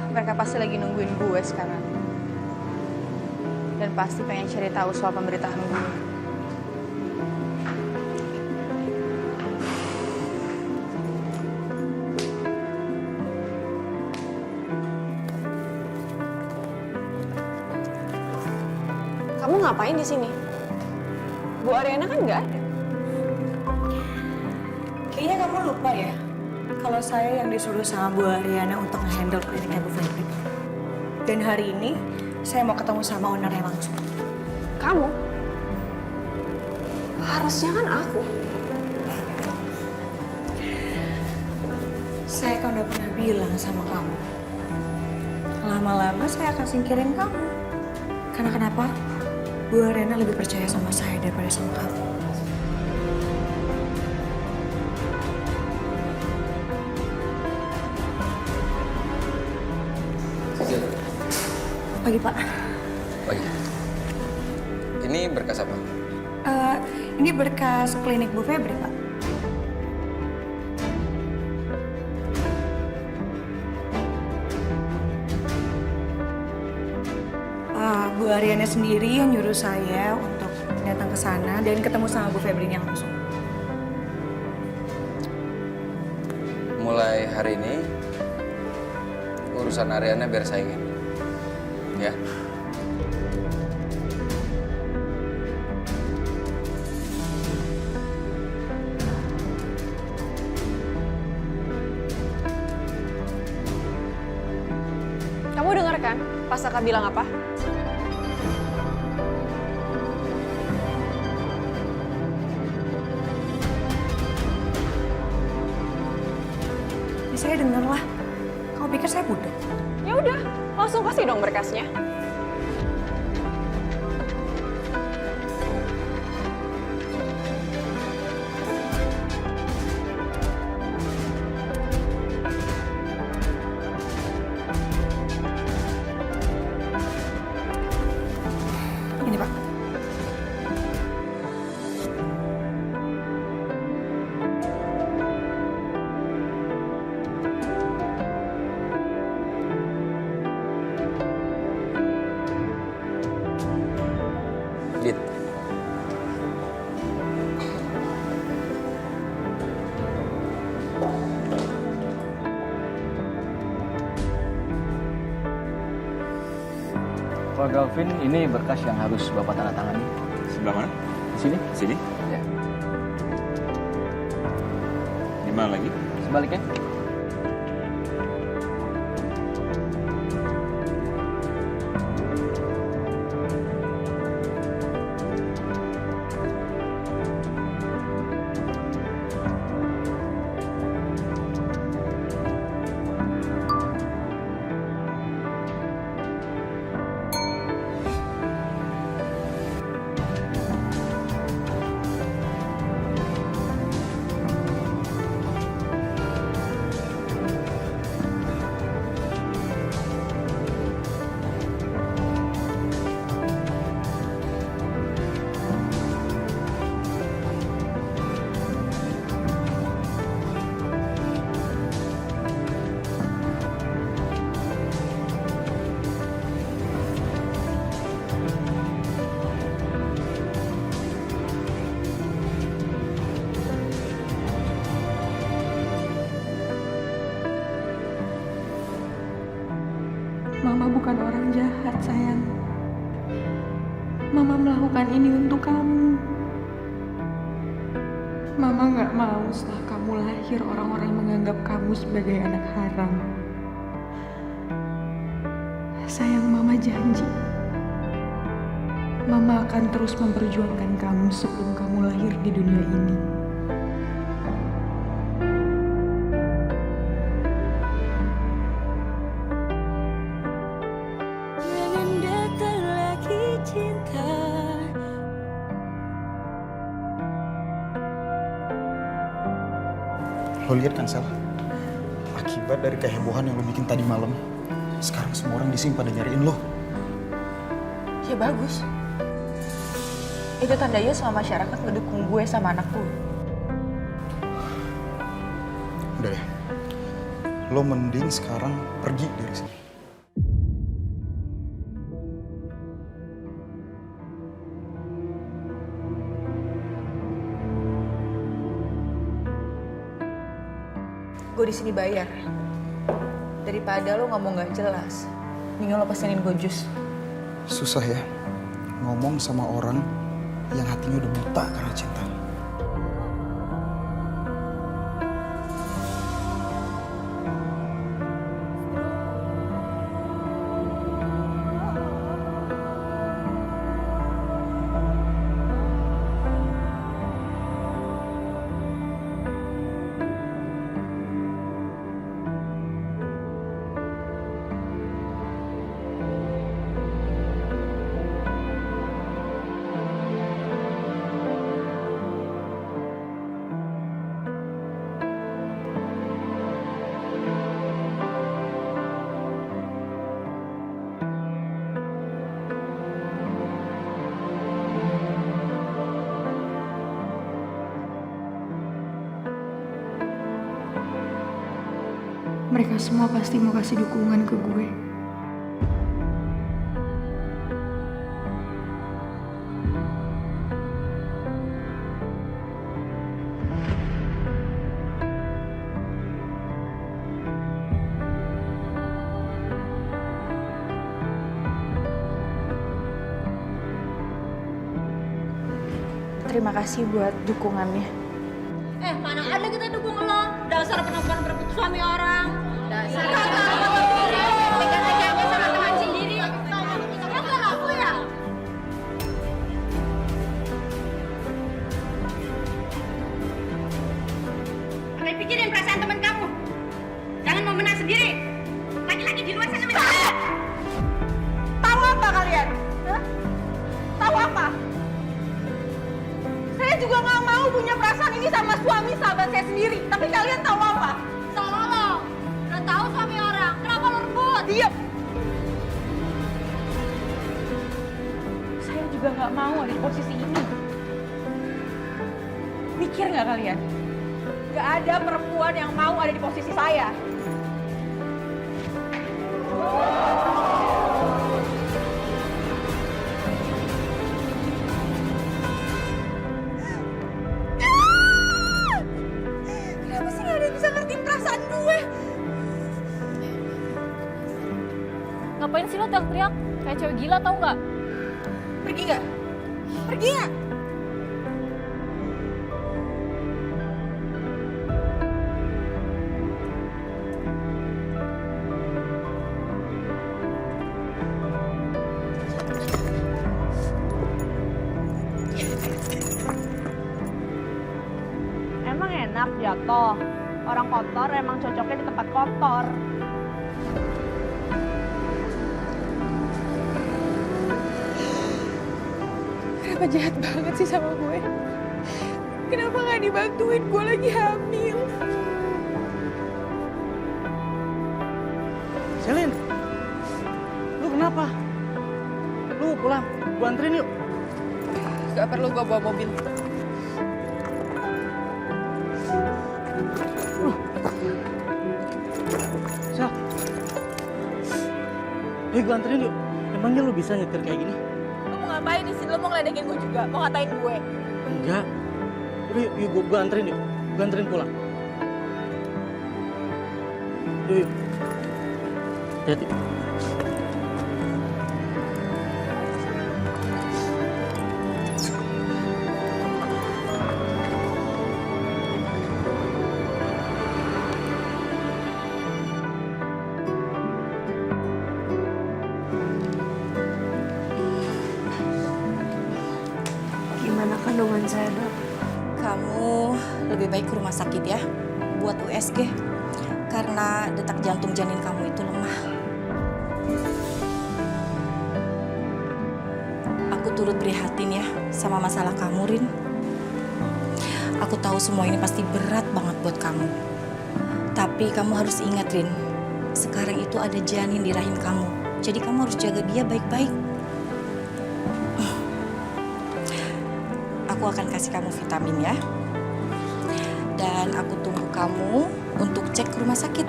Mereka pasti lagi nungguin gue sekarang. Dan pasti pengen cari tahu soal pemberitaan gue. Kamu ngapain di sini? Bu Ariana kan nggak ada. Kayaknya kamu lupa ya, kalau saya yang disuruh sama Bu Ariana untuk nge-handle kliniknya Bu Febri. Dan hari ini, saya mau ketemu sama ownernya langsung. Kamu? Harusnya kan aku. Saya kan udah pernah bilang sama kamu. Lama-lama saya akan singkirin kamu. Karena kenapa? Bu Ariana lebih percaya sama saya daripada sama kamu. Siap. Pagi, Pak. Pagi. Ini berkas apa? Ini berkas klinik Bu Febri, Pak. Bu Ariana sendiri yang nyuruh saya untuk datang ke sana dan ketemu sama Bu Febrinya langsung. Mulai hari ini, urusan Ariana biar saya ingin. Ya. Kamu dengar kan pas Saka bilang apa? Ya, saya dengar lah. Kamu pikir saya budak? Ya udah, langsung kasih dong berkasnya. Ini, Pak. Dit. Pak Galvin, ini berkas yang harus Bapak tanda tangani. Sebelah mana? Di sini. Sini? Ya. Di mana lagi? Sebaliknya. Mama bukan orang jahat, sayang. Mama melakukan ini untuk kamu. Mama gak mau setelah kamu lahir orang-orang menganggap kamu sebagai anak haram. Sayang, Mama janji. Mama akan terus memperjuangkan kamu sebelum kamu lahir di dunia ini. Jangan datang lagi cinta. Lo lihat kan, Sel? Akibat dari kehebohan yang lo bikin tadi malam, sekarang semua orang di sini pada nyariin lo. Ya bagus. Itu tandanya sama masyarakat ngedukung gue sama anak gue. Udah deh. Lo mending sekarang pergi dari sini. Gue di sini bayar. Daripada lo ngomong gak jelas, mendingan lo pesenin gue jus. Susah ya ngomong sama orang yang hatinya udah buta karena cinta. mereka semua pasti mau kasih dukungan ke gue. Terima kasih buat dukungannya. Mana ada kita dukung lo? Dasar perempuan berebut suami orang. Dasar tega-teganya sama teman sendiri. Kamu gak laku ya? Pakai pikirin perasaan teman kamu. Jangan mau menang sendiri. Laki-laki di luar sana menang. Tahu apa kalian? Hah? Tahu apa? Saya juga nggak mau punya perasaan ini sama suami sahabat saya sendiri. Tapi kalian tahu apa? Salah lo. Udah tahu suami orang. Kenapa lo rebut? Diam. Saya juga nggak mau ada di posisi ini. Mikir nggak kalian? Nggak ada perempuan yang mau ada di posisi saya. Kenapa sih nggak ada yang bisa ngertiin perasaan gue? Ngapain sih lo teriak-teriak? Kayak cewek gila tau nggak? Pergi nggak? Pergi nggak? Emang enak jatuh. Orang kotor emang cocoknya di tempat kotor. Kenapa jahat banget sih sama gue? Kenapa nggak dibantuin? Gue lagi hamil. Selin, lu kenapa? Lu pulang, gua anterin yuk. Gak perlu gue bawa mobil. Sel, gua anterin yuk. Emangnya lu bisa nyetir kayak gini? Lo mau ngapain di sini? Lo mau ngeledekin gue juga? Mau ngatain gue? Enggak. Udah yuk, gua anterin yuk. Gua anterin pulang. Yuk. Hati-hati. Gimana kandungan saya, Dok? Kamu lebih baik ke rumah sakit ya, buat USG. Karena detak jantung janin kamu itu lemah. Aku turut prihatin ya sama masalah kamu, Rin. Aku tahu semua ini pasti berat banget buat kamu. Tapi kamu harus ingat, Rin. Sekarang itu ada janin di rahim kamu. Jadi kamu harus jaga dia baik-baik. Aku akan kasih kamu vitamin ya. Dan aku tunggu kamu untuk cek ke rumah sakit.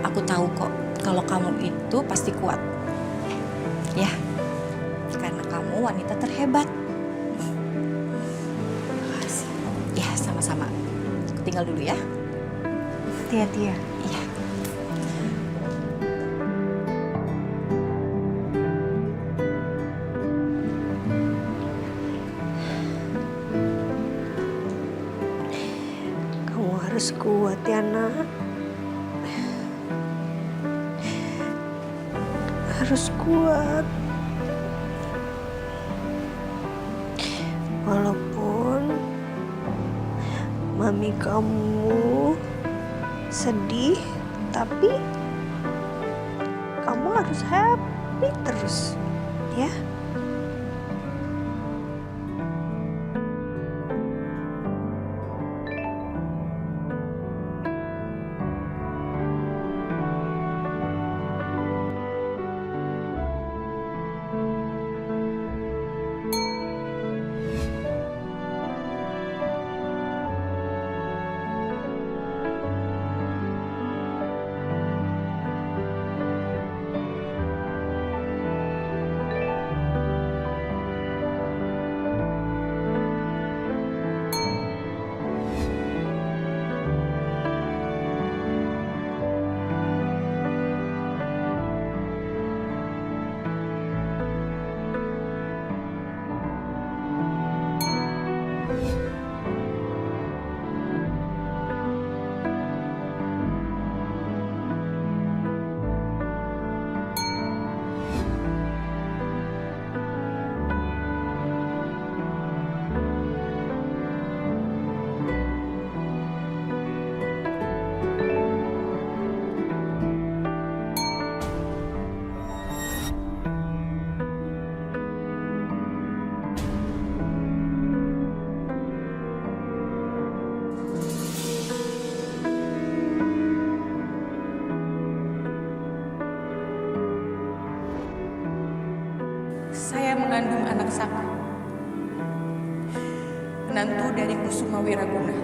Aku tahu kok kalau kamu itu pasti kuat. Ya, karena kamu wanita terhebat. Makasih. Ya, sama-sama. Aku tinggal dulu ya. Hati-hati ya. Iya. Kamu harus kuat ya, Nak. Harus kuat. Walaupun mami kamu sedih, tapi kamu harus happy terus, ya. menantu dari Kusuma Wiraguna.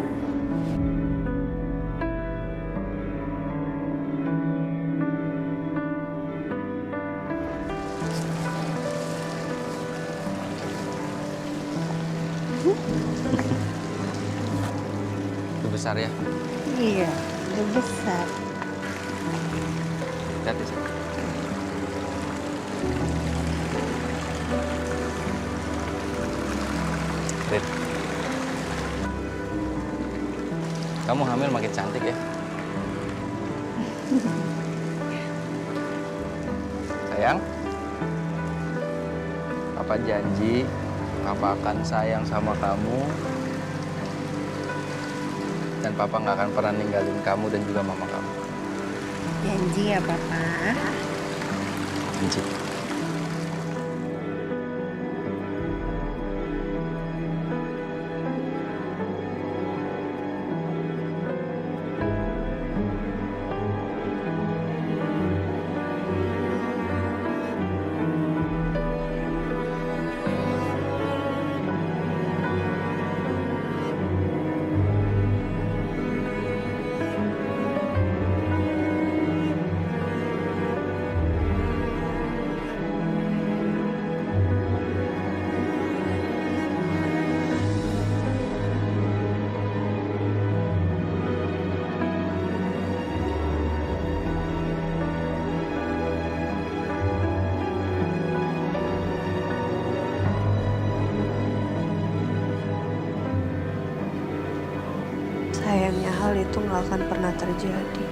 Udah besar ya? Iya, udah besar. Hati-hati sih. Rit, kamu hamil makin cantik ya. Sayang, Papa janji Papa akan sayang sama kamu dan Papa nggak akan pernah ninggalin kamu dan juga mama kamu. Janji ya, Papa. Janji. Sayangnya hal itu nggak akan pernah terjadi.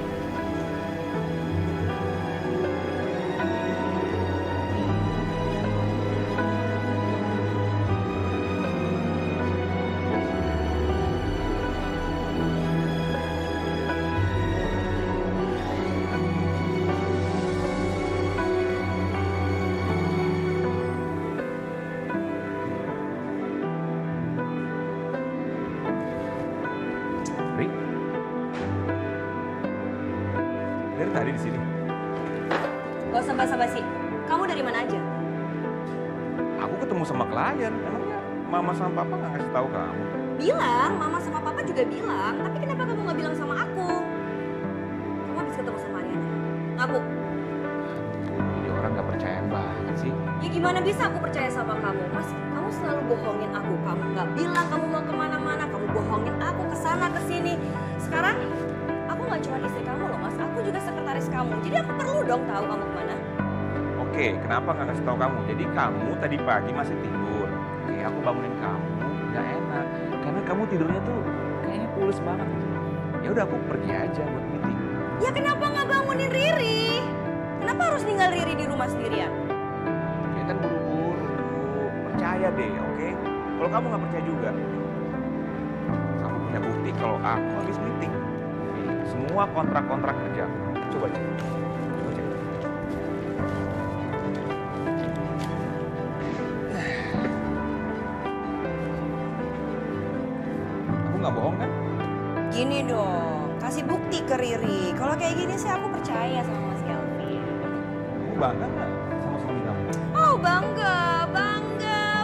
Ri? Dari tadi di sini. Gak usah basa-basi. Kamu dari mana aja? Aku ketemu sama klien. Emangnya mama sama papa nggak ngasih tahu kamu? Bilang, mama sama papa juga bilang. Tapi kenapa kamu nggak bilang sama aku? Kamu habis ketemu sama Ariana? Ngaku. Dia orang nggak percaya banget sih. Ya gimana bisa aku percaya sama kamu? Mas, kamu selalu bohongin aku. Kamu nggak bilang kamu mau kemana-mana. Kamu bohongin aku kesana kesini. Sekarang aku nggak cuma istri kamu loh, Mas. Aku juga sekretaris kamu. Jadi aku perlu dong tahu kamu kemana. Oke, kenapa nggak ngasih tahu kamu? Jadi kamu tadi pagi masih tidur. Oke, aku bangunin kamu, nggak enak. Karena kamu tidurnya tuh kayaknya pules banget. Ya udah aku pergi aja buat meeting. Ya kenapa nggak bangunin Riri? Kenapa harus tinggal Riri di rumah sendirian? Ya kan buru-buru. Percaya deh, oke? Kalau kamu nggak percaya juga, kamu punya bukti kalau aku habis meeting. Semua kontrak-kontrak kerja. Coba cek. Coba cek. Aku nggak bohong kan? Gini dong, kasih bukti ke Riri. Kalau kayak gini sih aku percaya sama Mas Kelvin. Kamu bangga nggak sama suami kamu? Oh bangga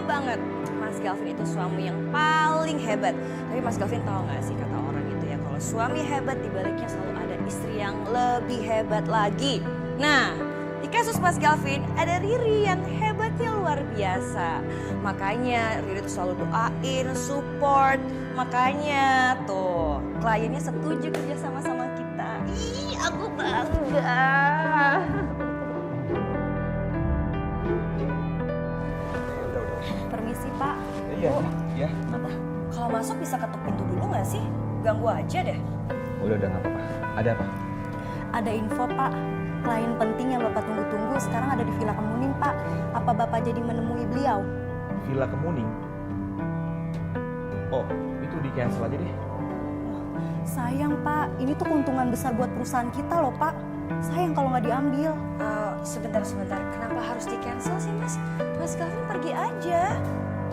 banget. Mas Kelvin itu suami yang paling hebat. Tapi Mas Kelvin tahu nggak sih kata orang itu ya, kalau suami hebat dibaliknya selalu ada istri yang lebih hebat lagi. Nah, di kasus Mas Kelvin ada Riri yang hebatnya luar biasa. Makanya Riri tuh selalu doain, support. Makanya tuh kliennya setuju kerja sama kita. Ih, aku bangga. Permisi Pak. Iya, Bu, iya, kenapa? kalau masuk bisa ketuk pintu dulu nggak sih? Ganggu aja deh. Udah nggak apa-apa. Ada apa? Ada info, Pak. Klien penting yang Bapak tunggu-tunggu sekarang ada di Villa Kemuning, Pak. Apa Bapak jadi menemui beliau? Villa Kemuning? Oh, itu di cancel aja deh. Sayang, Pak. Ini tuh keuntungan besar buat perusahaan kita loh, Pak. Sayang kalau nggak diambil. Sebentar. Kenapa harus di cancel sih, Mas? Mas Galvin pergi aja.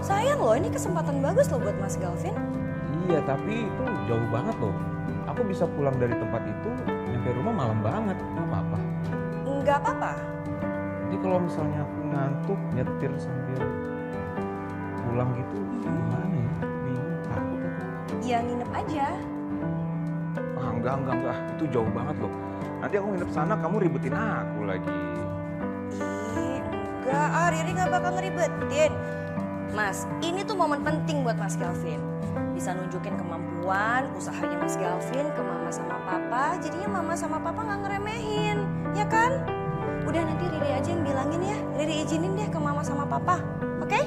Sayang loh, ini kesempatan bagus loh buat Mas Galvin. Iya, tapi itu jauh banget loh. Aku bisa pulang dari tempat itu, nyampe rumah malam banget. Nggak apa-apa. Nggak apa-apa. Jadi kalau misalnya aku ngantuk, nyetir sambil pulang gitu, gimana ya? Bingung, takut. ya nginep aja. Ah, enggak. Itu jauh banget loh. Nanti aku nginep sana, kamu ribetin aku lagi. Enggak, Riri nggak bakal ngeribetin. Mas, ini tuh momen penting buat Mas Galvin. Bisa nunjukin kemampuan, usahanya Mas Galvin ke mama sama papa. Jadinya mama sama papa nggak ngeremehin, ya kan? Udah nanti Riri aja yang bilangin ya. Riri izinin deh ke mama sama papa, oke?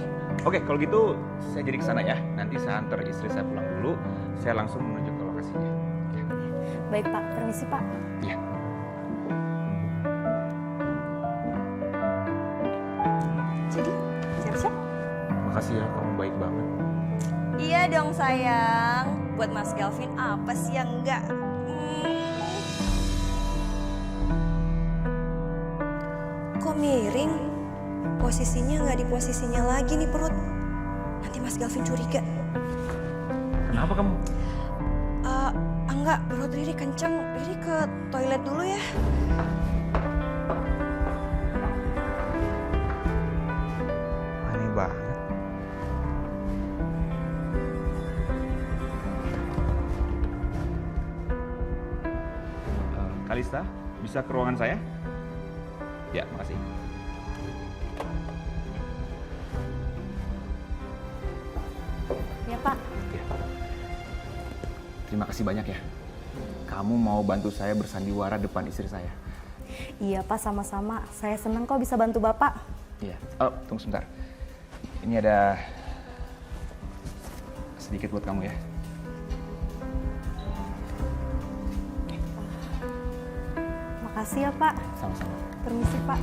Oke, kalau gitu saya jadi kesana ya. Nanti saya antar istri saya pulang dulu. Saya langsung menuju ke lokasinya. Baik Pak, permisi Pak. Iya. Jadi, siap-siap? Makasih ya, kamu baik banget. Iya dong sayang. Buat Mas Galvin apa sih yang enggak? Kok miring? Posisinya nggak di posisinya lagi nih perut. Nanti Mas Galvin curiga. Kenapa kamu? Enggak, perut Riri kenceng. Riri ke toilet dulu ya. Aneh banget. Kalista, bisa ke ruangan saya? Ya, makasih. Ya Pak. Terima kasih banyak ya. Kamu mau bantu saya bersandiwara depan istri saya. Iya Pak, sama-sama. Saya senang kok bisa bantu Bapak. Iya. Oh, tunggu sebentar. Ini ada sedikit buat kamu ya. Makasih ya Pak. Sama-sama. Permisi Pak.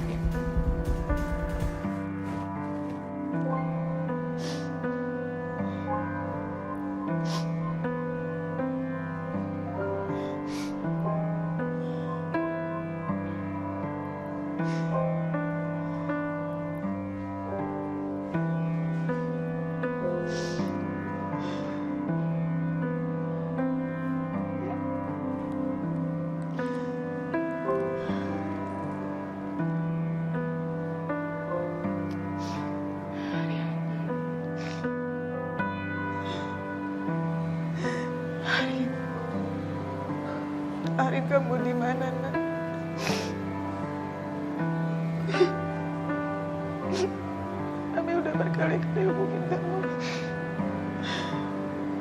Arin, kamu di mana, Nak? Kami udah berkali-kali hubungin kamu.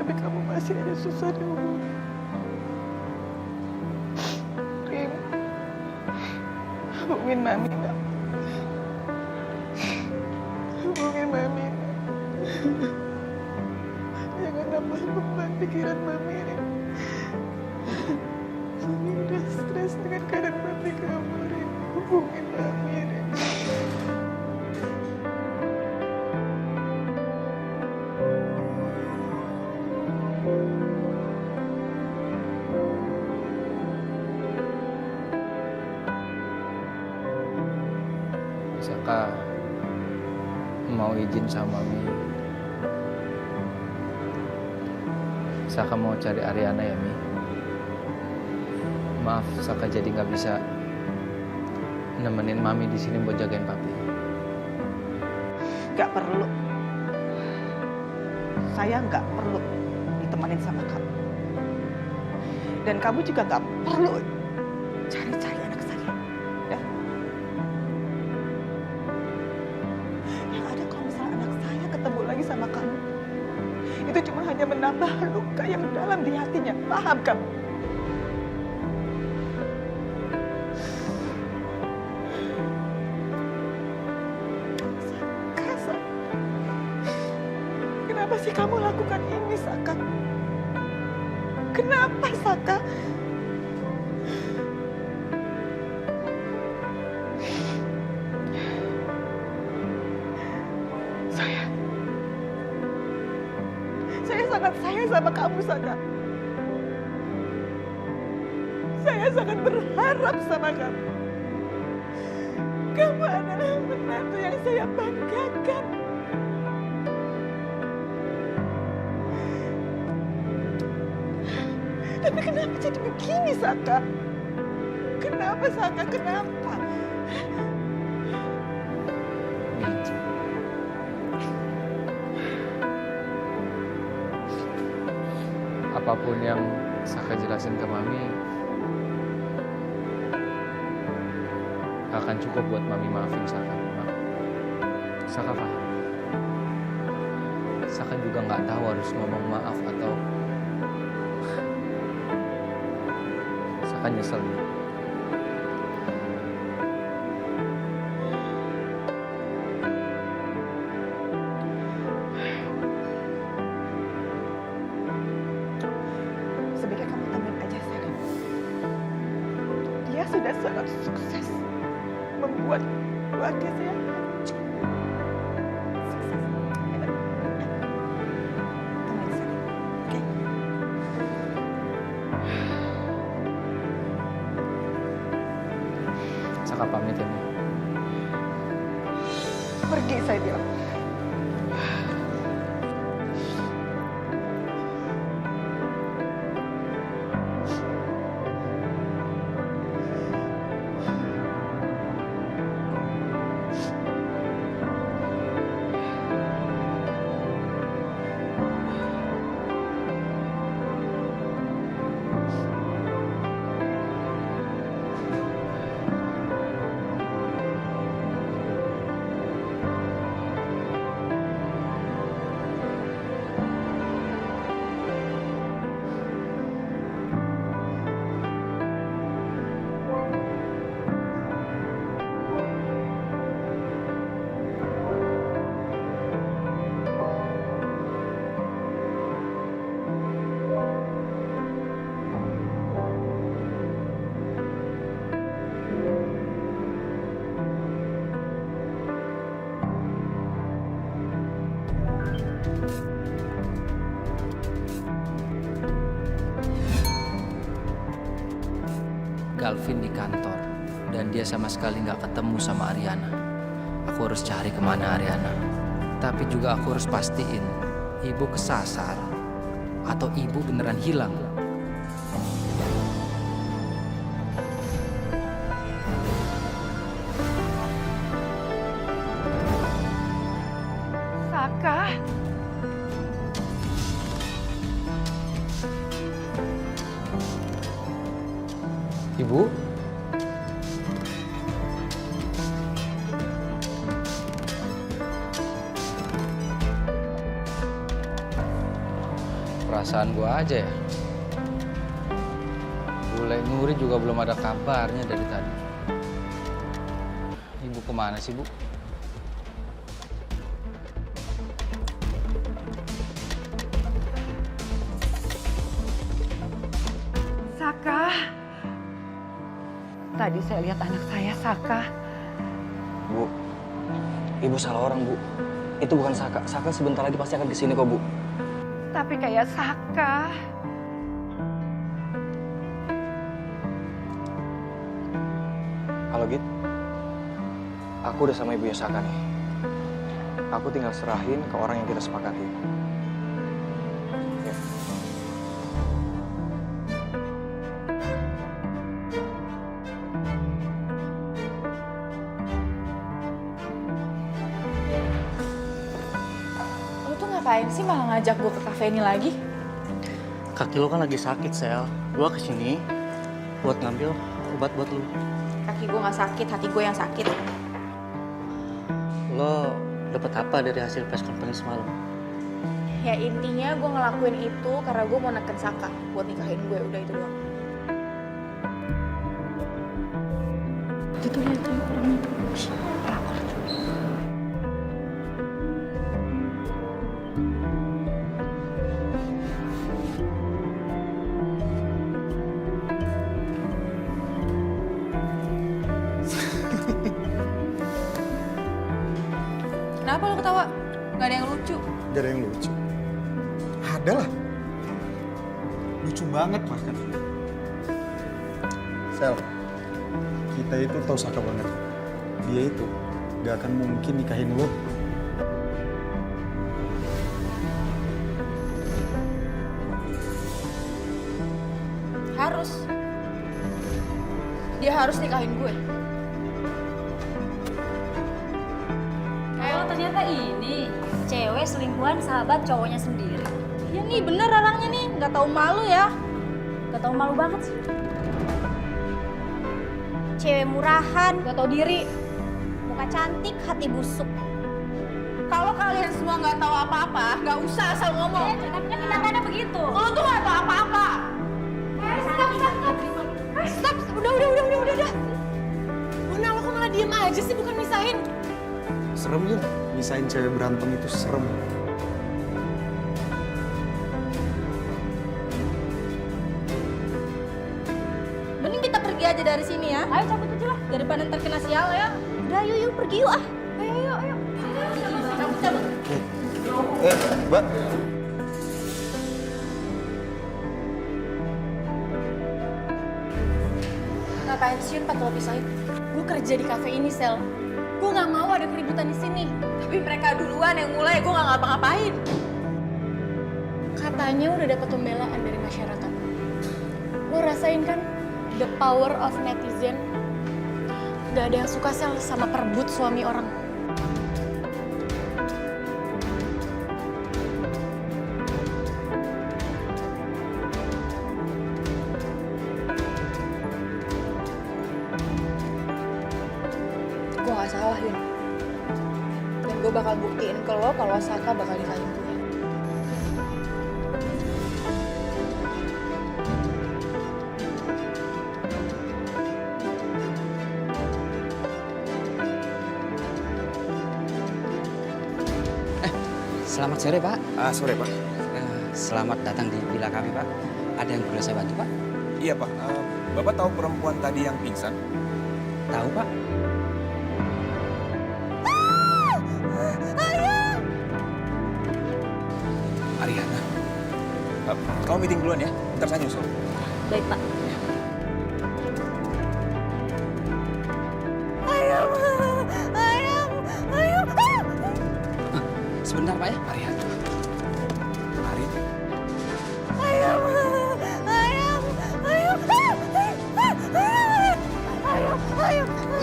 Tapi kamu masih aja susah dihubungi. Rin, hubungin Mami, Nak. Hubungin Mami, Nak. Jangan nambah beban pikiran Mami, Rin. Mami udah stres dengan keadaan Mami kamu, Rin. Hubungin Mami, Rin. Saka mau izin sama Mami. Saka mau cari Ariana ya, Mi. Maaf, Saka jadi nggak bisa nemenin Mami di sini buat jagain Papi. Gak perlu. Saya gak perlu ditemenin sama kamu. Dan kamu juga gak perlu cari-cari anak saya. Ya? Yang ada kalau misalnya anak saya ketemu lagi sama kamu, itu cuma hanya menambah luka yang dalam di hatinya. Paham kamu? Kenapa sih kamu lakukan ini, Saka? Kenapa, Saka? Saya sangat sayang sama kamu, Saka. Saya sangat berharap sama kamu. Kamu adalah menantu yang saya banggakan. Tapi kenapa jadi begini, Saka? Kenapa, Saka? Kenapa? apapun yang Saka jelasin ke Mami akan cukup buat Mami maafin Saka. Saka paham. Saka juga nggak tahu harus ngomong maaf atau Saka nyesel. Sebaiknya kamu temuin aja Saka. Dia sudah sangat sukses membuat keluarga saya hancur. Sukses. Hebat. Temuin Saka. Oke? Saka pamit ya, Mi. Pergi saya bilang. Galvin di kantor dan dia sama sekali nggak ketemu sama Ariana. Aku harus cari kemana Ariana. Tapi juga aku harus pastiin ibu kesasar atau ibu beneran hilang. Saka. Ibu? Perasaan gua aja ya. Bule Nuri juga belum ada kabarnya dari tadi. Ibu kemana sih, Bu? Saka. Tadi saya lihat anak saya, Saka. Bu, ibu salah orang, Bu. Itu bukan Saka. Saka sebentar lagi pasti akan kesini kok, Bu. Tapi kayak Saka. Kalau gitu, aku udah sama ibunya Saka nih. Aku tinggal serahin ke orang yang kita sepakati. Ya. Lu tuh ngapain sih malah ngajak gue ke kafe ini lagi? Kaki lo kan lagi sakit, Sel. Gua kesini buat ngambil obat buat lu. Kaki gue gak sakit, hati gue yang sakit. Lo dapet apa dari hasil press conference semalam? Ya intinya gue ngelakuin itu karena gue mau neken Saka buat nikahin gue, udah itu doang. Itu lihat tuh orang itu. Kenapa lo ketawa? Gak ada yang lucu. Gak ada yang lucu. Ada lah. Lucu banget bahkan. Sel, kita itu tahu Saka banget. Dia itu gak akan mungkin nikahin lo. Harus. Dia harus nikahin gue. Oh ternyata ini cewek selingkuhan sahabat cowoknya sendiri. Iya nih bener orangnya nih, nggak tahu malu ya. Nggak tahu malu banget sih. Cewek murahan, nggak tahu diri. Muka cantik, hati busuk. Kalau kalian semua nggak tahu apa-apa, nggak usah asal ngomong. Tapi kan kenyataannya begitu. Lo tuh nggak tahu apa-apa. Stop. Udah. Mona, lo kok malah diem aja sih, bukan misahin? Serem Yun, misahin cewek berantem itu serem. Mending kita pergi aja dari sini ya. Ayo cabut aja lah, daripada ntar kena sial ya. Udah yuk pergi yuk ah. Ayo. Cabut. Mbak. Ngapain sih Pak kalau pisahin? Gue kerja di kafe ini, Sel. Gue nggak mau ada keributan di sini. Tapi mereka duluan yang mulai, gue nggak ngapa-ngapain. Katanya udah dapat pembelaan dari masyarakat. Lo rasain kan the power of netizen? Gak ada yang suka, Sel, sama perebut suami orang. Gue gak salah, Yun. Dan gue bakal buktiin ke lo kalau Saka bakal nikahin gue. Selamat sore, Pak. Sore, Pak. Selamat datang di villa kami, Pak. Ada yang perlu saya bantu, Pak? Iya, Pak. Bapak tahu perempuan tadi yang pingsan? Tahu, Pak. Ariana. Kamu meeting duluan ya, ntar saya nyusul. Baik, Pak. Sebentar, Pak ya. Ariana. Arin.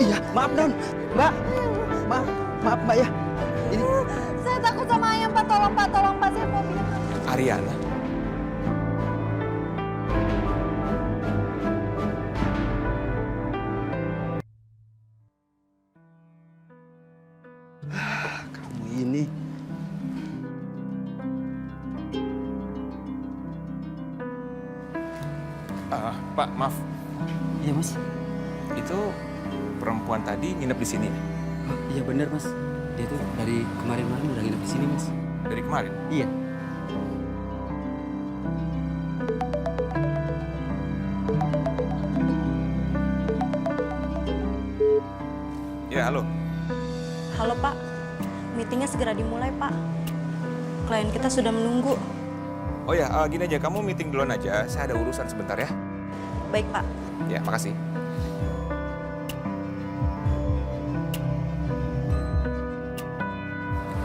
Iya, maaf Don. Mbak. Maaf Mbak ya. Ini Saya takut sama ayam, Pak. Tolong, Pak. Saya mau bilang. Ariana. Kamu ini. Pak, maaf. Iya, Mas. Itu perempuan tadi nginep di sini. Oh, iya benar, Mas. Dia tuh dari kemarin malam udah nginep di sini, Mas. Dari kemarin? Iya. Ya, halo. Halo Pak, meetingnya segera dimulai Pak. Klien kita sudah menunggu. Oh ya, gini aja, kamu meeting duluan aja. Saya ada urusan sebentar ya. Baik Pak. Ya, makasih.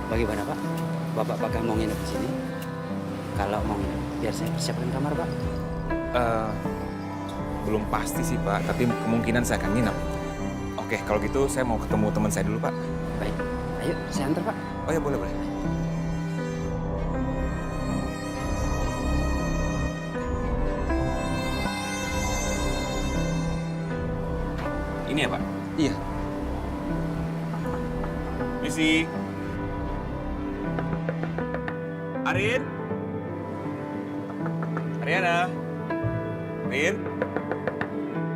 Bagaimana, Pak? Bapak bakal mau nginep di sini? Kalau mau nginep, biar saya persiapkan kamar, Pak. Belum pasti sih, Pak. Tapi kemungkinan saya akan nginep. Oke, kalau gitu saya mau ketemu teman saya dulu, Pak. Baik. Ayo, saya antar, Pak. Oh ya, boleh. Ini ya, Pak? Iya. Misi. Arin. Ariana.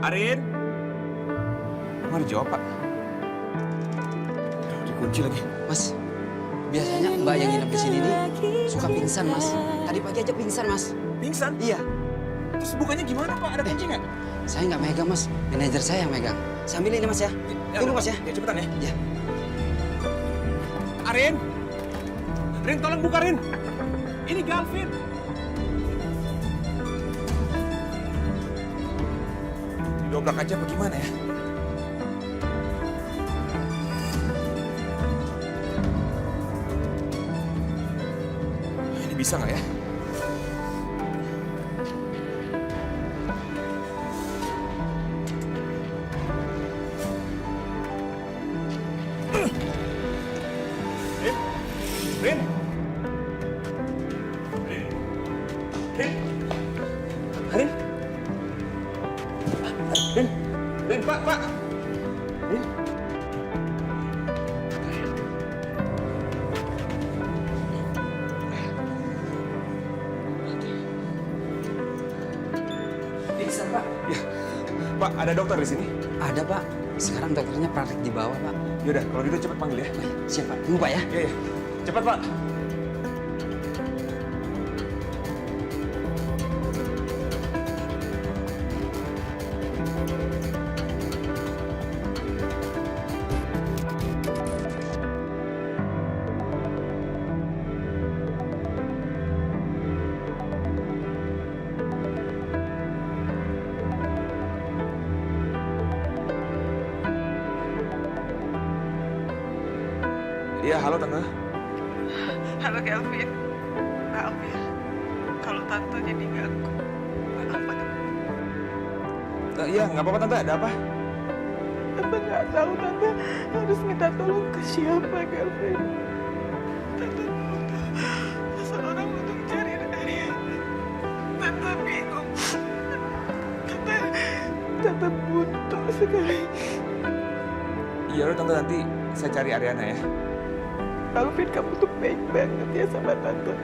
Arin. Nggak dijawab, Pak. Dikunci lagi. Mas, biasanya Mbak yang nginep di sini nih suka pingsan, Mas. Tadi pagi aja pingsan, Mas. Pingsan? Iya. Terus bukanya gimana, Pak? Ada kunci nggak? Saya nggak megang, Mas. Manajer saya yang megang. Saya ambil ini, Mas ya. Tunggu, Mas ya. Ya, cepetan ya. Ya. Arin, tolong buka, Rin. Ini Galvin. Didobrak aja apa gimana ya? Ini bisa nggak ya? Rin. Rin. Rin, Pak. Rin. Pingsan, Pak. Ya. Pak, ada dokter di sini? Ada, Pak. Sekarang dokternya praktek di bawah, Pak. Yaudah, kalau gitu cepat panggil ya. Siap, Pak. Tunggu, Pak ya. Iya. Cepat, Pak. Iya, halo Tante. Halo Kelvin. Maaf ya, kalau Tante jadi ganggu. Maaf banget. Iya, nggak apa-apa Tante. Ada apa? Tante nggak tahu Tante harus minta tolong ke siapa Kelvin. Tante butuh seseorang untuk cari Ariana. Tante bingung. Tante butuh sekali. Iya, Tante, nanti saya cari Ariana ya. Kelvin, kamu tuh baik banget ya sama Tante.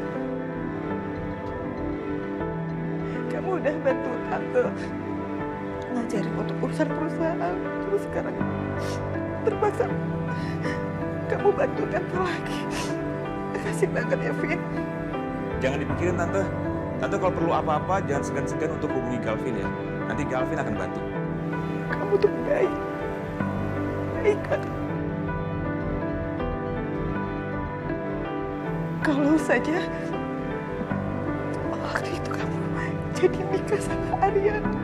Kamu udah bantu Tante ngajarin untuk urusan perusahaan. Terus sekarang terpaksa kamu bantu Tante lagi. Makasih banget ya, Vin. Jangan dipikirin Tante. Tante kalau perlu apa-apa jangan segan-segan untuk hubungi Galvin ya. Nanti Galvin akan bantu. Kamu tuh baik. Baik banget. Kalau saja waktu itu kamu jadi nikah sama Ariana,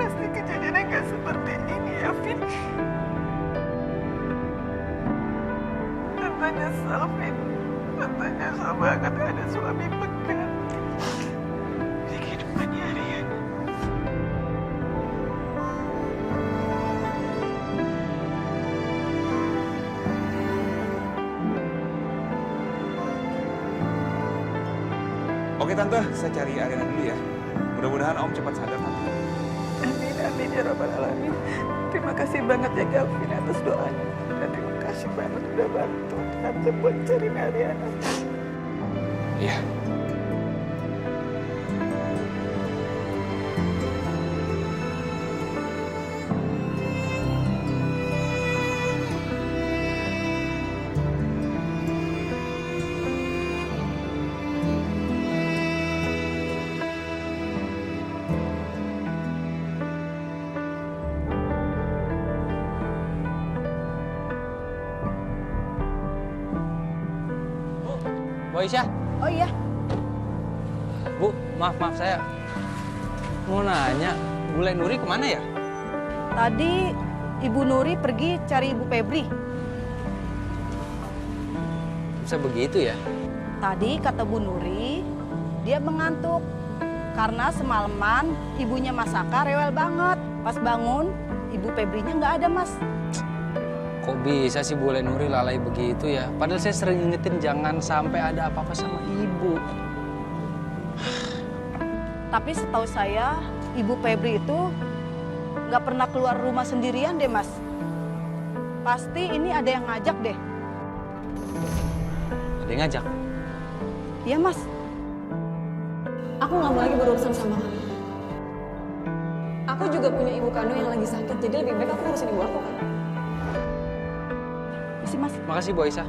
pasti kejadiannya nggak seperti ini ya, Vin. Tante nyesel, Vin. Tante nyesel banget ada suami pengganti di kehidupannya Ariana. Oke Tante, saya cari Ariana dulu ya. Mudah-mudahan Om cepat sadar Tante. Amin ya rabbal alamin. Terima kasih banget ya Galvin atas doanya. Dan terima kasih banget udah bantu Tante buat cari Ariana. Iya. Bu Aisyah. Oh iya. Bu, maaf saya mau nanya, Bule Nuri kemana ya? Tadi Ibu Nuri pergi cari Ibu Febri. Bisa begitu ya? Tadi kata Bu Nuri, dia mengantuk. Karena semalaman ibunya Mas Saka rewel banget. Pas bangun, Ibu Febrinya nggak ada, Mas. Kok bisa sih Bule Nuri lalai begitu ya? Padahal saya sering ingetin jangan sampai ada apa-apa sama ibu. Tapi setahu saya, Ibu Febri itu nggak pernah keluar rumah sendirian deh, Mas. Pasti ini ada yang ngajak deh. Ada yang ngajak? Iya, Mas. Aku nggak mau lagi berurusan sama kamu. Aku juga punya ibu kandung yang lagi sakit, jadi lebih baik aku ngurusin ibu aku kan. Mas. Makasih Bu Aisyah.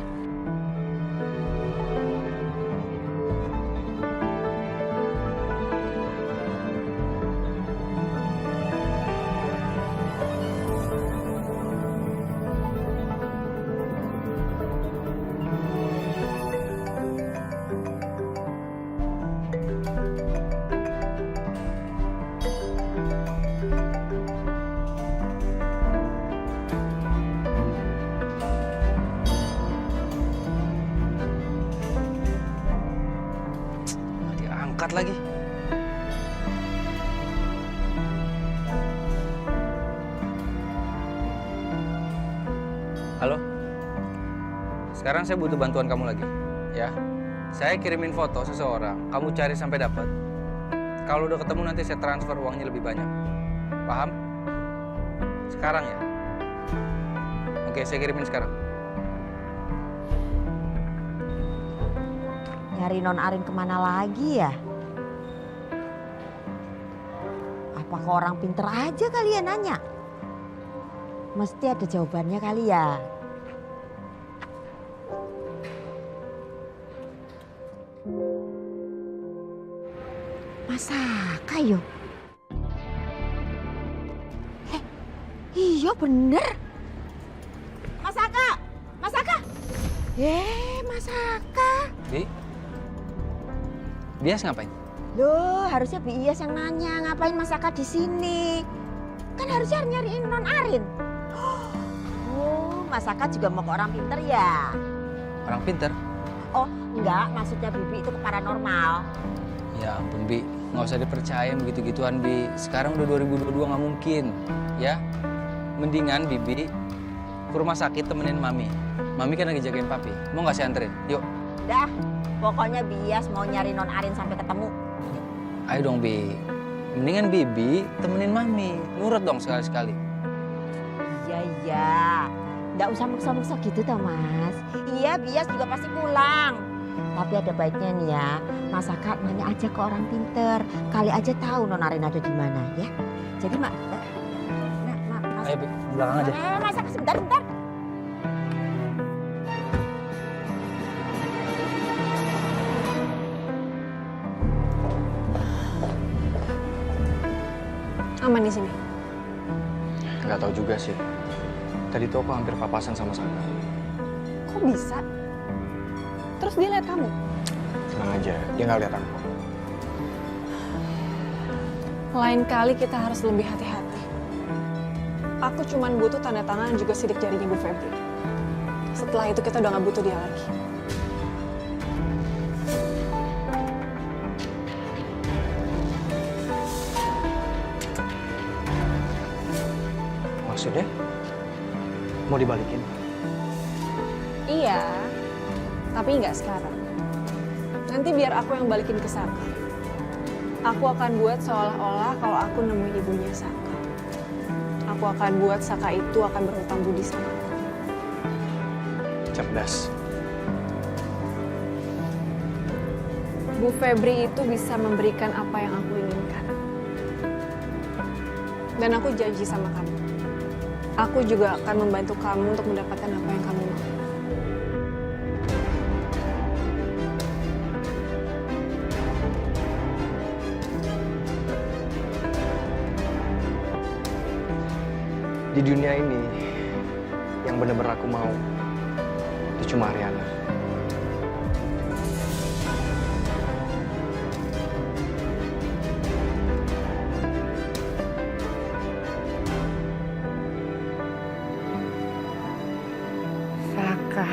Lagi. Halo. Sekarang saya butuh bantuan kamu lagi, ya. Saya kirimin foto seseorang, kamu cari sampai dapat. Kalau udah ketemu nanti saya transfer uangnya lebih banyak. Paham? Sekarang ya? Oke, saya kirimin sekarang. Nyari Non Arin kemana lagi ya? Apa ke orang pinter aja kali ya nanya? Mesti ada jawabannya kali ya. Masaka yo? Iya bener. Masaka, Masaka. Masaka. Bi, Bias ngapain? Loh, harusnya Bi Iyas yang nanya ngapain Masaka di sini. Kan harusnya nyariin Non Arin. Oh, Masaka juga mau ke orang pinter ya? Orang pinter? Oh, enggak, maksudnya Bibi itu ke paranormal. Ya ampun Bi, nggak usah dipercaya begitu-gituan Bi. Sekarang udah 2022 nggak mungkin, ya. Mendingan Bibi ke rumah sakit temenin Mami. Mami kan lagi jagain Papi. Mau nggak saya anterin? Yuk. Dah, pokoknya Bias mau nyari Non Arin sampai ketemu. Ayo dong Bi. Mendingan Bibi temenin Mami. Nurut dong sekali-sekali. Iya. Nggak usah maksa-maksa gitu toh Mas. Iya, Bias juga pasti pulang. Tapi ada baiknya nih ya, Masaka nanya aja ke orang pinter. Kali aja tahu Non Arin ada di mana ya. Jadi Ayo Bi, belakang aja. Masaka sebentar. Aman di sini. Nggak tahu juga sih. Tadi tuh aku hampir papasan sama Saka. Kok bisa? Terus dia lihat kamu? Tenang aja, dia nggak lihat aku. Lain kali kita harus lebih hati-hati. Aku cuman butuh tanda tangan dan juga sidik jarinya Bu Febri. Setelah itu kita udah nggak butuh dia lagi. Maksudnya? Mau dibalikin? Iya, tapi nggak sekarang. Nanti biar aku yang balikin ke Saka. Aku akan buat seolah-olah kalau aku nemuin ibunya Saka. Aku akan buat Saka itu akan berhutang budi sama aku. Cerdas. Bu Febri itu bisa memberikan apa yang aku inginkan. Dan aku janji sama kamu. Aku juga akan membantu kamu untuk mendapatkan apa yang kamu mau. Di dunia ini, yang benar-benar aku mau, itu cuma Ariana. Saka.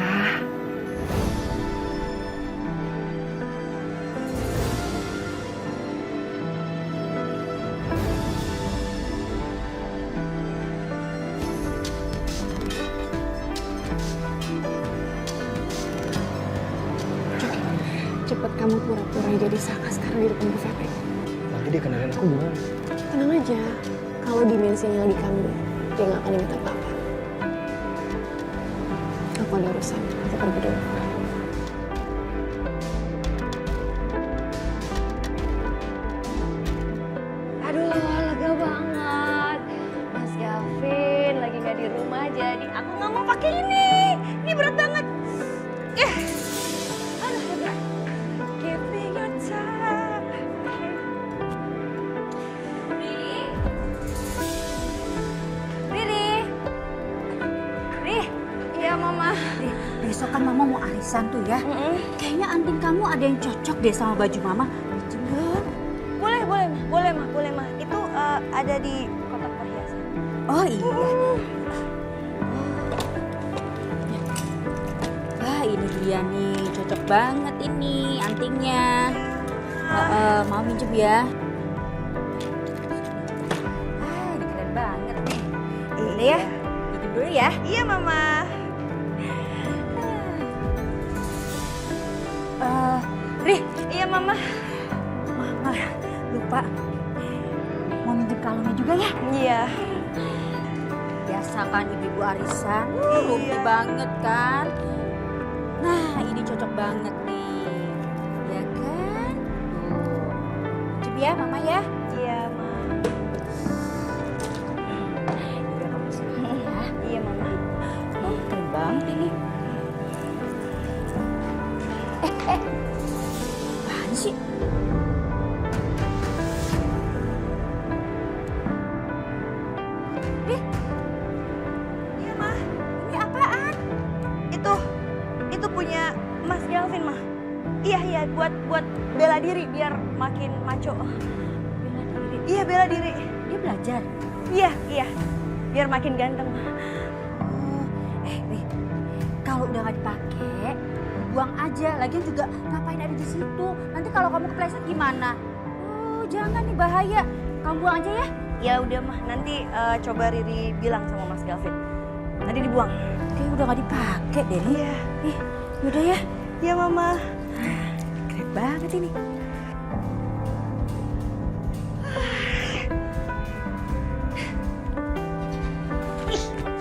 Cepet kamu pura-pura jadi Saka sekarang di depan Bu Febri. Nanti dia kenalin aku gimana? Tenang aja, kalau dimensinya lagi kambuh, dia nggak akan ingat apa-apa. Aku ada urusan, aku pergi dulu. Aduh, lega banget. Mas Gavin lagi nggak di rumah, jadi aku nggak mau pakai ini. Ini berat banget. Aduh, lega. Give me your time. Riri. Iya, Mama. Besok kan Mama mau arisan tuh ya. Kayaknya anting kamu ada yang cocok deh sama baju Mama. Pinjem dong. Boleh, Ma. Itu ada di kotak perhiasan. Oh iya. Wah ini dia nih, cocok banget ini antingnya. Mau minjem ya? Ini keren banget nih. Ini ya, pinjem dulu ya. Iya, Mama. Iya, Mama. Mama lupa mau minjem kalungnya juga ya? Iya. Biasa kan ibu-ibu arisan, rugi banget kan? Nah, ini cocok banget nih, ya kan? Minjem ya, Mama ya? Iya, Ma. Udah kamu sini ya? Iya, Mama. Keren banget ini. Apaan sih? Iya, Ma. Ini apaan? Itu punya Mas Galvin, Ma. Iya, buat bela diri biar makin maco. Bela diri? Iya, bela diri. Dia belajar? Iya. Biar makin ganteng. Nih, kalau udah nggak dipakai, buang aja. Lagian juga ngapain ada di situ? Nanti kalau kamu kepleset gimana? Oh, jangan nih bahaya. Kamu buang aja ya? Ya udah, Mah. Nanti coba Riri bilang sama Mas Galvin. Nanti dibuang. Kayak udah nggak dipakai deh nih. Iya. Nih, udah ya? Iya, Mama. Keren banget ini.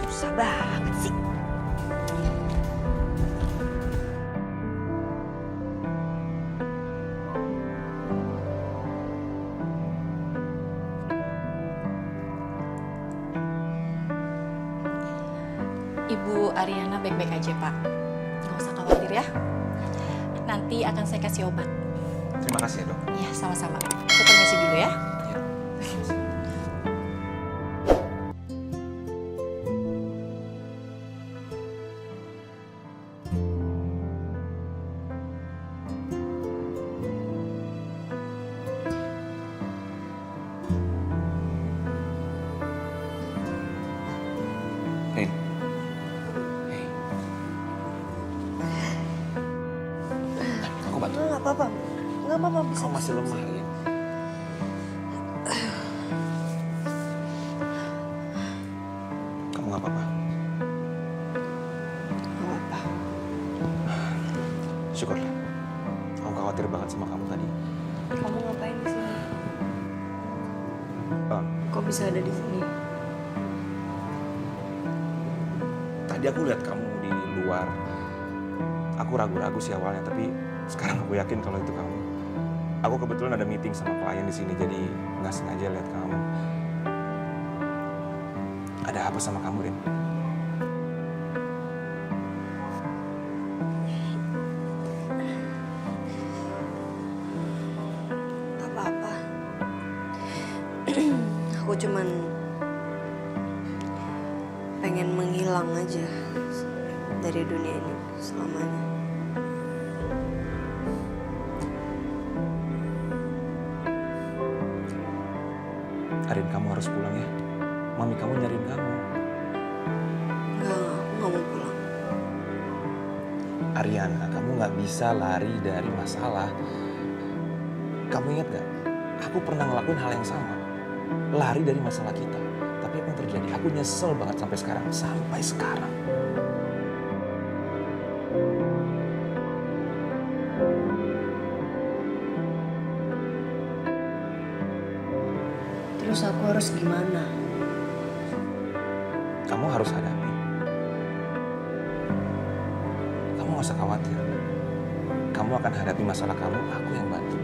Susah banget sih. Ibu Ariana baik-baik aja, Pak. Nggak usah khawatir ya. Nanti akan saya kasih obat. Terima kasih ya, Dok. Iya, sama-sama. Saya permisi dulu ya. Rin. Aku bantu. Nggak apa-apa. Nggak apa-apa. Bisa. Kamu masih lemah, Rin. Kamu nggak apa-apa? Nggak apa. Syukurlah. Aku khawatir banget sama kamu tadi. Kamu ngapain di sini? Kok bisa ada di sini? Tadi aku lihat kamu di luar. Aku ragu-ragu sih awalnya, tapi sekarang aku yakin kalau itu kamu. Aku kebetulan ada meeting sama klien di sini, jadi nggak sengaja lihat kamu. Ada apa sama kamu, Rin? Apa-apa. Aku cuman pengen menghilang aja dari dunia ini selamanya. Arin, kamu harus pulang ya. Mami kamu nyariin kamu. Enggak, aku nggak mau pulang. Ariana, kamu nggak bisa lari dari masalah. Kamu ingat gak? Aku pernah ngelakuin hal yang sama. Lari dari masalah kita. Tapi apa yang terjadi? Aku nyesel banget sampai sekarang. Sampai sekarang. Terus aku harus gimana? Kamu harus hadapi. Kamu gak usah khawatir. Kamu akan hadapi masalah kamu, aku yang bantu.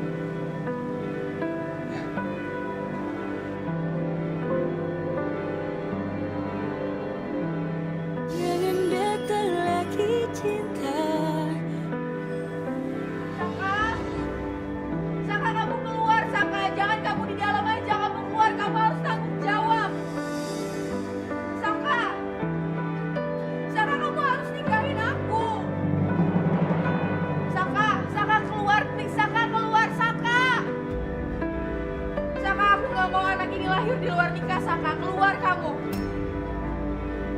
Jangan datang lagi cinta. Saka, kamu keluar, Saka. Jangan kamu di dalam aja, kamu keluar. Kamu harus tanggung jawab. Saka, kamu harus nikahin aku. Saka keluar, please. Saka keluar, Saka. Saka, aku gak mau anak ini lahir di luar nikah, Saka. Keluar kamu.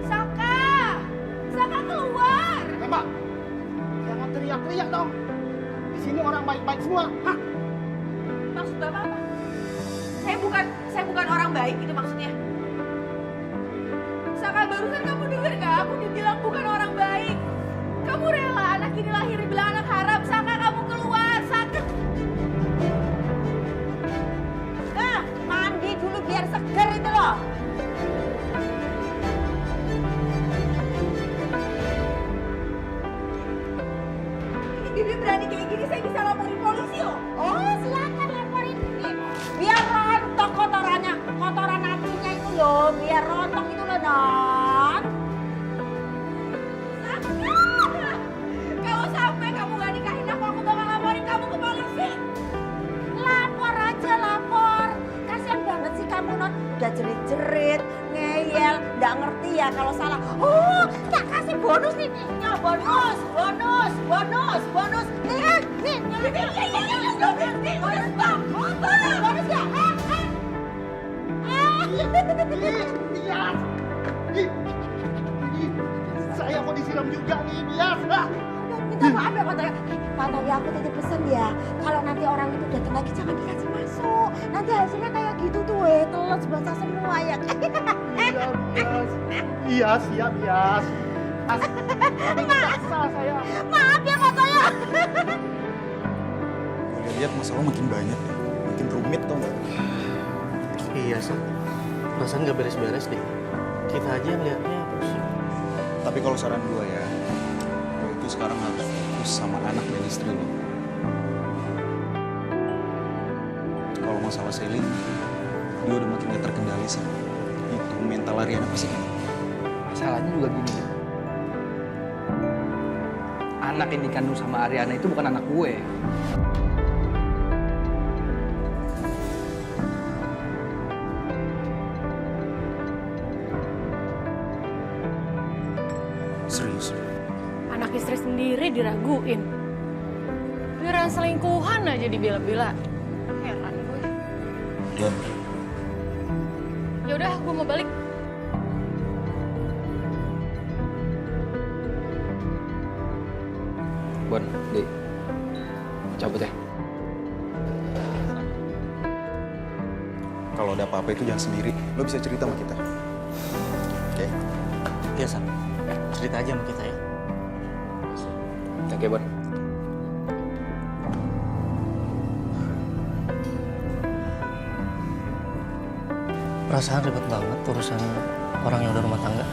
Saka keluar. Mbak, jangan teriak-teriak dong. Di sini orang baik-baik semua. Hah? Maksud Bapak apa? Saya bukan orang baik, itu maksudnya. Saka, barusan kamu dengar gak? Aku dibilang bukan orang baik. Kamu rela anak ini lahir dibilang anak haram. Saka, kamu keluar. Saka. nggak ngerti ya kalau salah. Oh, tak kasih bonus nih. Bonus. Nih. Bonus bang. Bonus ya. Saya mau disiram juga nih, bias. Minta maaf ya Pak Toyo. Pak Toyo, aku titip pesan ya. Kalau nanti orang itu datang lagi jangan dikasih masuk. Nanti hasilnya kayak gitu tuh, telat basah semua ya. Iya, siap, bias. Tapi paksa saya. Maaf ya Pak Toyo. Gue lihat masalah makin banyak deh. Makin rumit tau gak? Iya sih. Perasaan gak beres-beres deh. Kita aja yang lihatnya pusing. Tapi kalau saran gue ya, lo itu sekarang harus fokus sama anak dan istri lo. Kalau masalah Selin, dia udah makin gak terkendali sih. Itu mental Ariana pasti kan. Masalahnya juga gini. Anak yang dikandung sama Ariana itu bukan anak gue. Serius? Anak istri sendiri diraguin. Giliran selingkuhan aja dibela-bela. Heran gue. Bon. Ya udah, gue mau balik. Bon, Di. Cabut ya. Kalau ada apa-apa itu jangan sendiri. Lo bisa cerita sama kita. Oke? Iya, Sam. Cerita aja sama kita ya. Oke, Bon. Perasaan ribet banget urusan orang yang udah rumah tangga.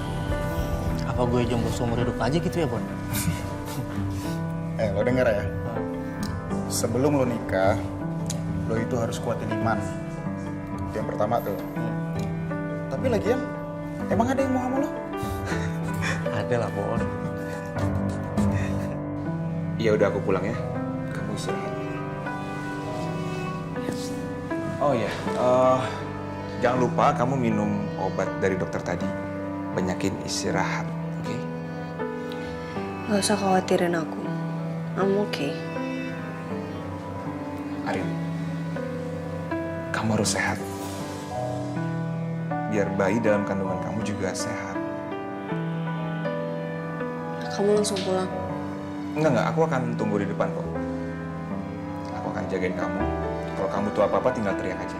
Apa gue jomblo seumur hidup aja gitu ya, Bon? Lo denger ya. Sebelum lo nikah, lo itu harus kuatin iman. Itu yang pertama tuh. Tapi lagian, emang ada yang mau sama lo? Ada lah, Bon. Ya udah aku pulang ya. Kamu istirahat. Oh ya, jangan lupa kamu minum obat dari dokter tadi. Banyakin istirahat, oke? Gak usah khawatirin aku. I'm okay. Arin, kamu harus sehat. Biar bayi dalam kandungan kamu juga sehat. Kamu langsung pulang? Enggak, aku akan tunggu di depan kok. Aku akan jagain kamu. Kalau kamu tuh apa-apa tinggal teriak aja.